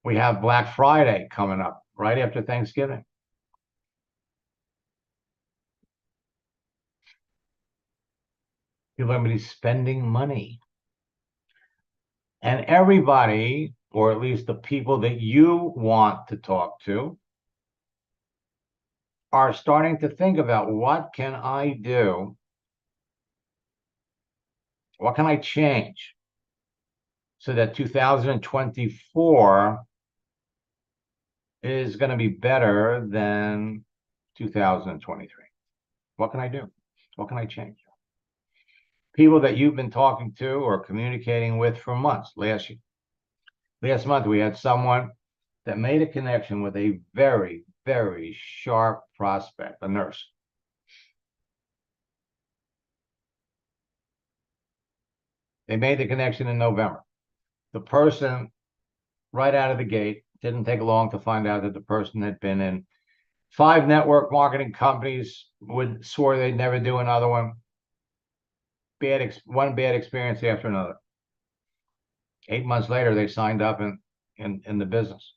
Speaker 1: We have Black Friday coming up right after Thanksgiving. People are going to be spending money. And everybody, or at least the people that you want to talk to, are starting to think about what can I do? What can I change so that 2024 is going to be better than 2023? What can I do? What can I change? People that you've been talking to or communicating with for months. Last month, we had someone that made a connection with a very, very sharp prospect, a nurse. They made the connection in November. The person, right out of the gate, didn't take long to find out that the person had been in 5 network marketing companies, swore they'd never do another one. One bad experience after another. 8 months later, they signed up in the business.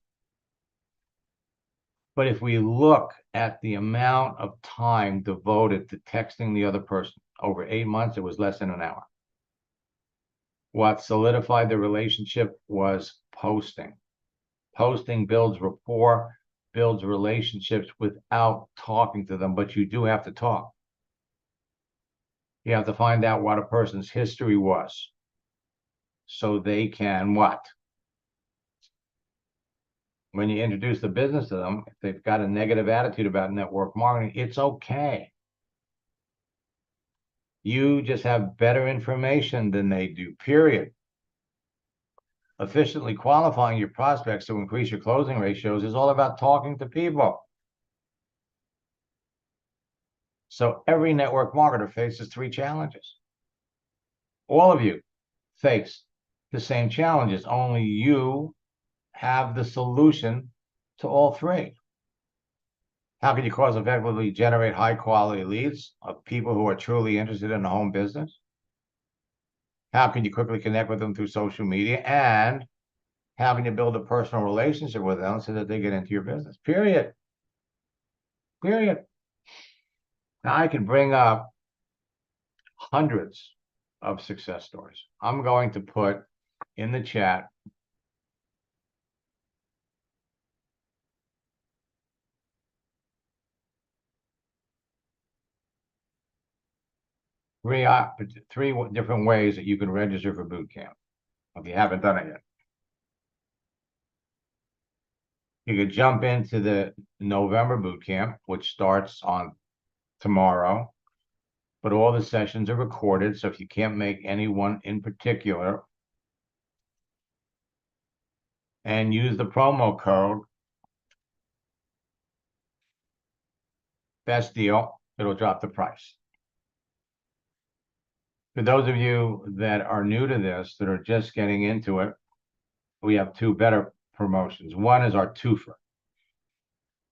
Speaker 1: But if we look at the amount of time devoted to texting the other person, over 8 months, it was less than an hour. What solidified the relationship was posting. Posting builds rapport, builds relationships without talking to them, but you do have to talk. You have to find out what a person's history was so they can what? When you introduce the business to them, if they've got a negative attitude about network marketing, it's okay. You just have better information than they do, period. efficiently qualifying your prospects to increase your closing ratios is all about talking to people. So every network marketer faces three challenges. All of you face the same challenges, only you have the solution to all three. How can you cost effectively generate high quality leads of people who are truly interested in the home business? How can you quickly connect with them through social media? And how can you build a personal relationship with them so that they get into your business? Period. Period. Now I can bring up hundreds of success stories. I'm going to put in the chat three different ways that you can register for boot camp if you haven't done it yet. You could jump into the November boot camp, which starts on tomorrow, but all the sessions are recorded. So if you can't make any one in particular, and use the promo code best deal, it'll drop the price. For those of you that are new to this, that are just getting into it, we have two better promotions. One is our twofer.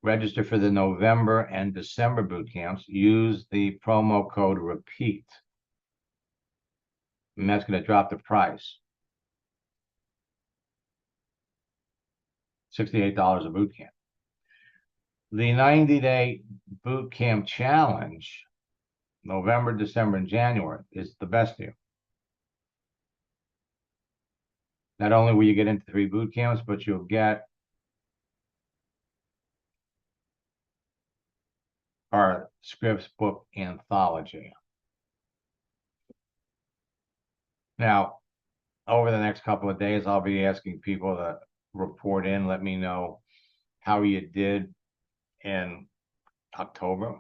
Speaker 1: Register for the November and December boot camps. Use the promo code REPEAT. And that's going to drop the price. $68 a boot camp. The 90-day boot camp challenge, November, December, and January, is the best deal. Not only will you get into 3 boot camps, but you'll get our Scripps book anthology. Now, over the next couple of days, I'll be asking people to report in, let me know how you did in October.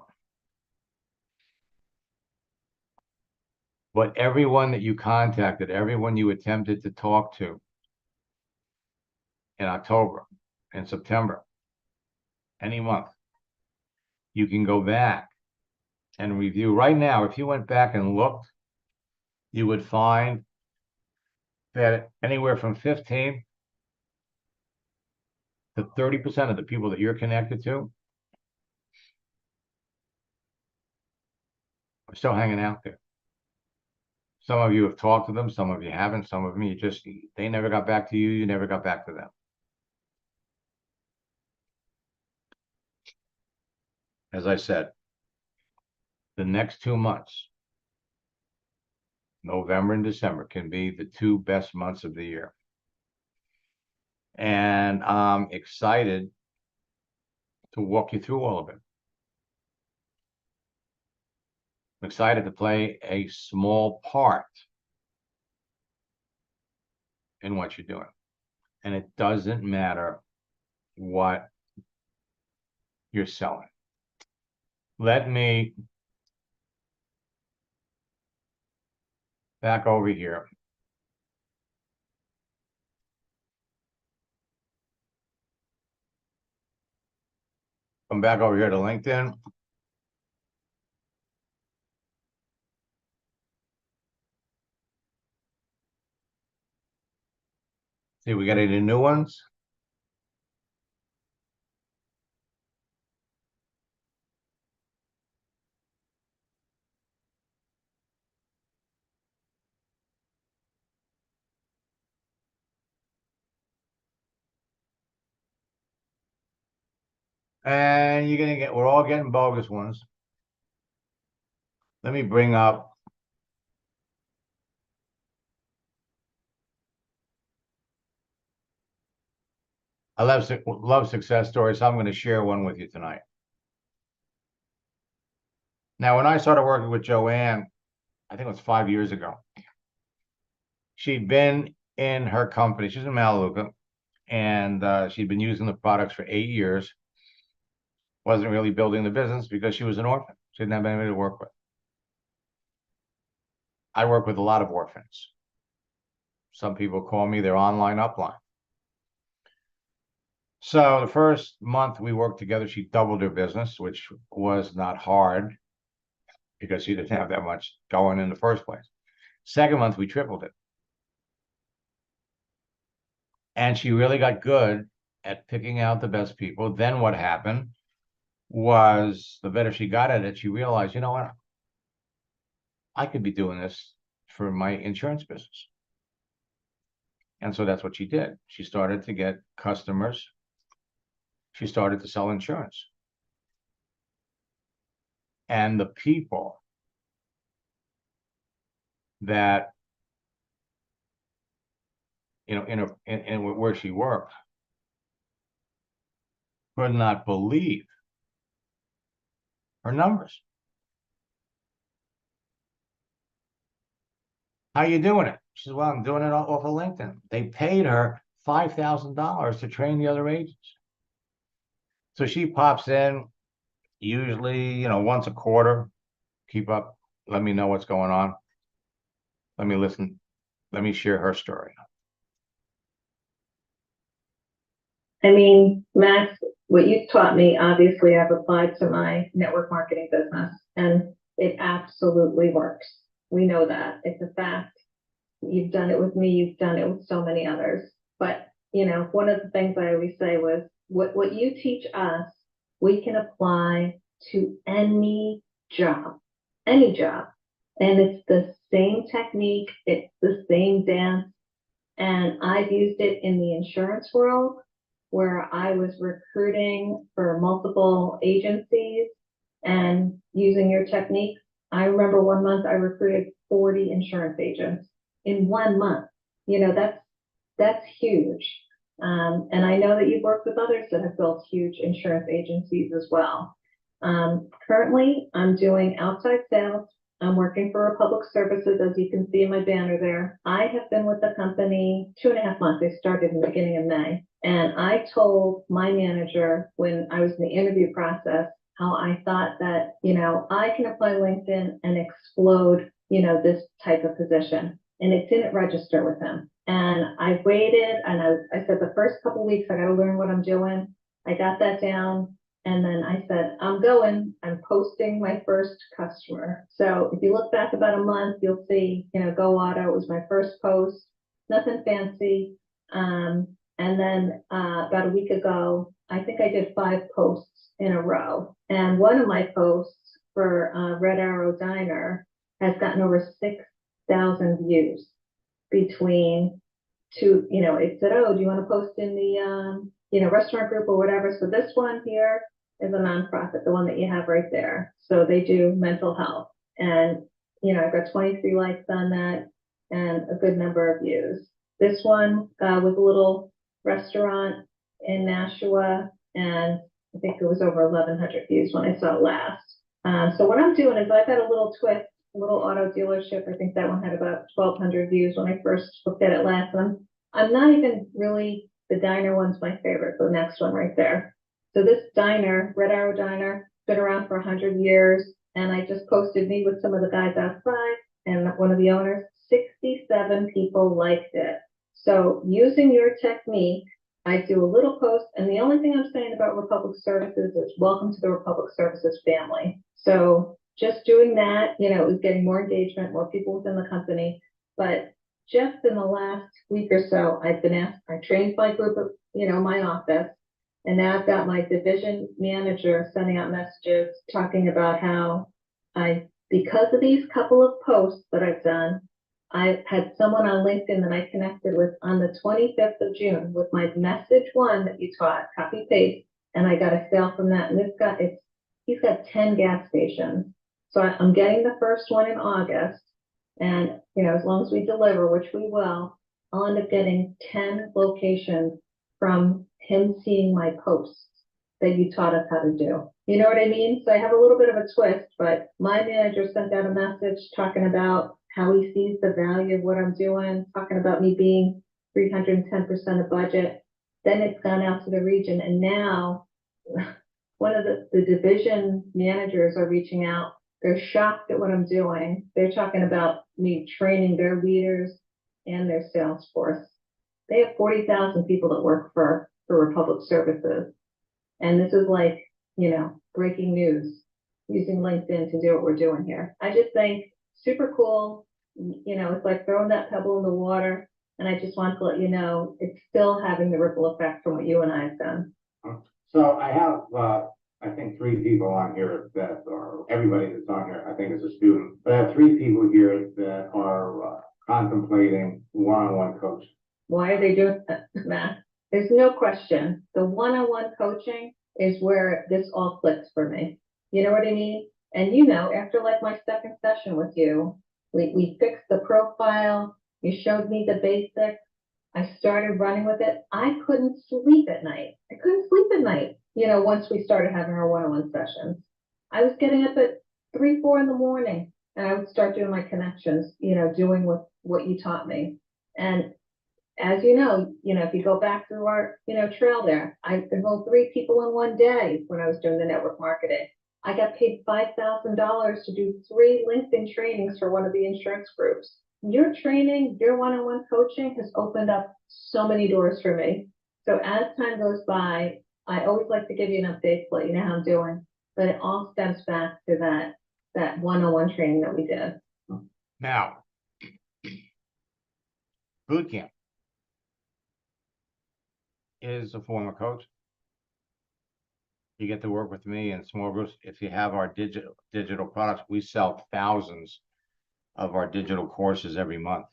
Speaker 1: But everyone that you contacted, everyone you attempted to talk to in October and September, any month, you can go back and review. Right now, if you went back and looked, you would find that anywhere from 15 to 30% of the people that you're connected to are still hanging out there. Some of you have talked to them, some of you haven't, some of them you just, they never got back to you, you never got back to them. As I said, the next 2 months, November and December, can be the 2 best months of the year. And I'm excited to walk you through all of it. I'm excited to play a small part in what you're doing. And it doesn't matter what you're selling. Let me back over here. Come back over here to LinkedIn. See, we got any new ones? And you're gonna get, we're all getting bogus ones. Let me bring up I love success stories, so I'm going to share one with you tonight. Now, when I started working with Joanne, I think it was 5 years ago, she'd been in her company. She's in Malibu, and she'd been using the products for 8 years. Wasn't really building the business because she was an orphan. She didn't have anybody to work with. I work with a lot of orphans. Some people call me their online upline. So the first month we worked together, she doubled her business, which was not hard because she didn't have that much going in the first place. Second month, we tripled it. And she really got good at picking out the best people. Then what happened was the better she got at it, she realized, you know what? I could be doing this for my insurance business. And so that's what she did. She started to get customers. She started to sell insurance. And the people that, you know, in where she worked could not believe her numbers. How you doing it? She said, well, I'm doing it off of LinkedIn. They paid her $5,000 to train the other agents. So she pops in usually, you know, once a quarter, keep up, let me know what's going on. Let me listen. Let me share her story.
Speaker 3: I mean, Max, what you taught me, obviously I've applied to my network marketing business and it absolutely works. We know that. It's a fact. You've done it with me. You've done it with so many others. But, you know, one of the things I always say was what you teach us, we can apply to any job. And it's the same technique. It's the same dance. And I've used it in the insurance world where I was recruiting for multiple agencies and using your technique. I remember one month I recruited 40 insurance agents in 1 month. You know, that's huge. And I know that you've worked with others that have built huge insurance agencies as well. Currently, I'm doing outside sales. I'm working for Republic Services, as you can see in my banner there. I have been with the company 2.5 months. I started in the beginning of May. And I told my manager when I was in the interview process how I thought that, you know, I can apply LinkedIn and explode, you know, this type of position. And it didn't register with him. And I waited and I said the first couple of weeks, I got to learn what I'm doing. I got that down. And then I said, I'm posting my first customer. So if you look back about a month, you'll see, you know, Go Auto was my first post, nothing fancy. And then about a week ago, I think I did 5 posts in a row. And one of my posts for Red Arrow Diner has gotten over 6,000 views between two, you know, it said, oh, do you want to post in the, you know, restaurant group or whatever? So this one here is a nonprofit, the one that you have right there. So they do mental health. And, you know, I've got 23 likes on that and a good number of views. This one was a little restaurant in Nashua, and I think it was over 1,100 views when I saw it last. So what I'm doing is I've had a little twist, a little auto dealership. I think that one had about 1,200 views when I first looked at it last. And I'm not even really, the diner one's my favorite, the next one right there. So this diner, Red Arrow Diner, been around for 100 years. And I just posted me with some of the guys outside and one of the owners, 67 people liked it. So using your technique, I do a little post, and the only thing I'm saying about Republic Services is welcome to the Republic Services family. So just doing that, you know, is getting more engagement, more people within the company. But just in the last week or so, I've been asked, I trained my group of, you know, my office, and now I've got my division manager sending out messages talking about how because of these couple of posts that I've done, I had someone on LinkedIn that I connected with on the 25th of June with my message one that you taught, copy paste, and I got a sale from that. And he's got 10 gas stations. So I'm getting the first one in August. And, you know, as long as we deliver, which we will, I'll end up getting 10 locations from him seeing my posts that you taught us how to do. You know what I mean? So I have a little bit of a twist, but my manager sent out a message talking about how he sees the value of what I'm doing, talking about me being 310% of budget. Then it's gone out to the region. And now one of the division managers are reaching out. They're shocked at what I'm doing. They're talking about me training their leaders. and their sales force. They have 40,000 people that work for Republic Services. And this is like, breaking news, using LinkedIn to do what we're doing here. I just think super cool. It's like throwing that pebble in the water. And I just want to let you know, it's still having the ripple effect from what you and I have done.
Speaker 1: So I have, I think 3 people on here that are, everybody that's on here, I think is a student. But I have 3 people here that are contemplating one-on-one coaching.
Speaker 3: Why are they doing that, Matt? There's no question. The one-on-one coaching is where this all clicks for me. You know what I mean? And after like my second session with you, we fixed the profile. You showed me the basics. I started running with it. I couldn't sleep at night. Once we started having our one-on-one sessions. I was getting up at 3, 4 in the morning, and I would start doing my connections, doing what you taught me. And as you know, if you go back through our, trail there, I enrolled 3 people in one day when I was doing the network marketing. I got paid $5,000 to do 3 LinkedIn trainings for one of the insurance groups. Your training, your one-on-one coaching has opened up so many doors for me. So as time goes by, I always like to give you an update to let you know how I'm doing, but it all stems back to that one-on-one training that we did.
Speaker 1: Now, boot camp is a form of coaching. You get to work with me in small groups. If you have our digital products, we sell thousands of our digital courses every month.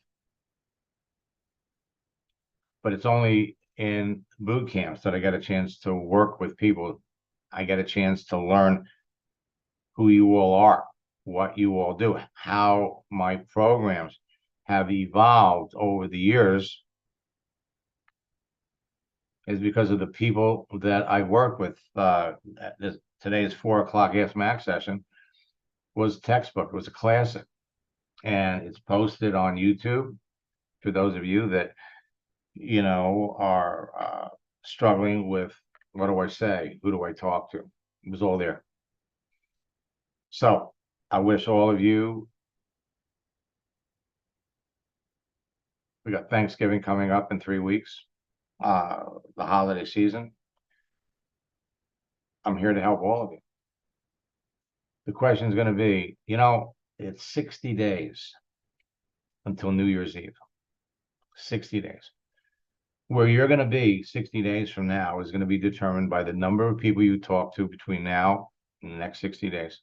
Speaker 1: But it's only in boot camps that I get a chance to work with people. I get a chance to learn who you all are, what you all do, how my programs have evolved over the years is because of the people that I work with. Today's 4 o'clock Ask Max session was textbook. It was a classic, and it's posted on YouTube for those of you that are struggling with, what do I say? Who do I talk to? It was all there. So I wish all of you, we got Thanksgiving coming up in 3 weeks, the holiday season. I'm here to help all of you. The question is going to be, it's 60 days until New Year's Eve. 60 days. Where you're going to be 60 days from now is going to be determined by the number of people you talk to between now and the next 60 days.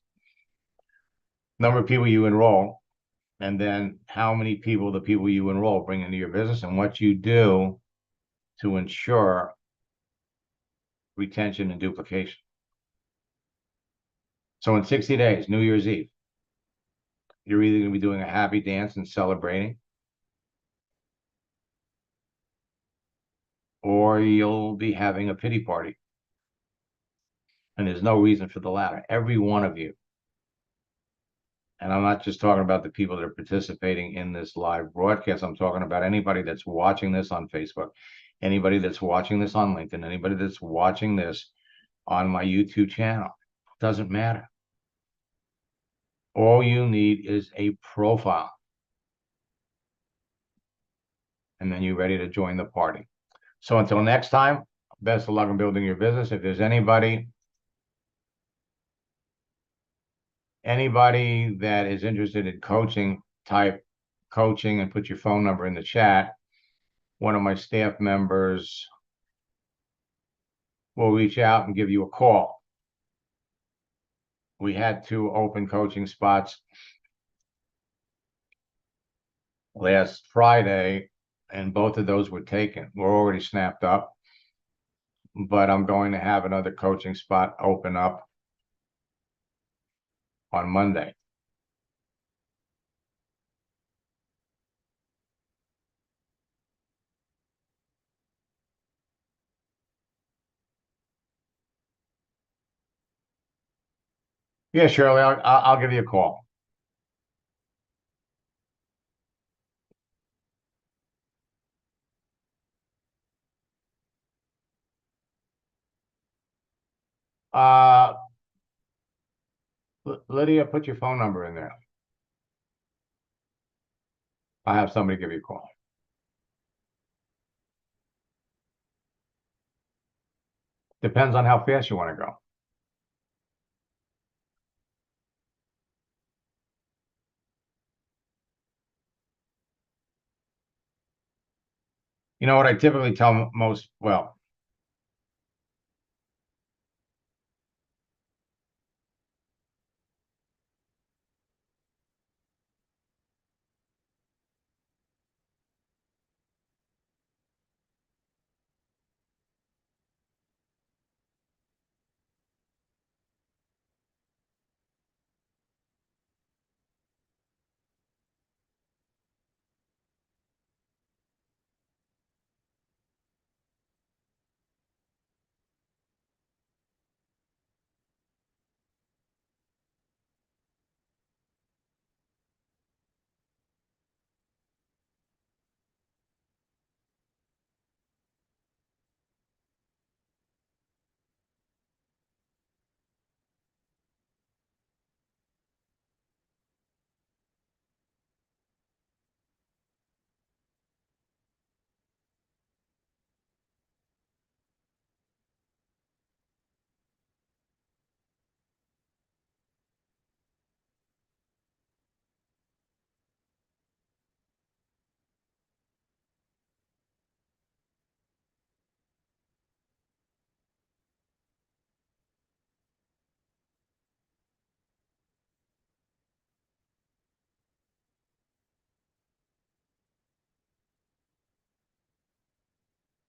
Speaker 1: Number of people you enroll, and then how many people the people you enroll bring into your business, and what you do to ensure retention and duplication. So in 60 days, New Year's Eve, you're either going to be doing a happy dance and celebrating, or you'll be having a pity party. And there's no reason for the latter. Every one of you, and I'm not just talking about the people that are participating in this live broadcast, I'm talking about anybody that's watching this on Facebook, anybody that's watching this on LinkedIn, anybody that's watching this on my YouTube channel. Doesn't matter. All you need is a profile. And then you're ready to join the party. So until next time, best of luck in building your business. If there's anybody that is interested in coaching, type coaching and put your phone number in the chat. One of my staff members will reach out and give you a call. We had 2 open coaching spots last Friday, and both of those were taken. We're already snapped up, but I'm going to have another coaching spot open up on Monday. Yeah, Shirley, I'll give you a call. Lydia, put your phone number in there. I'll have somebody give you a call. Depends on how fast you want to go. You know what I typically tell most, well,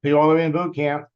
Speaker 1: people live in boot camp.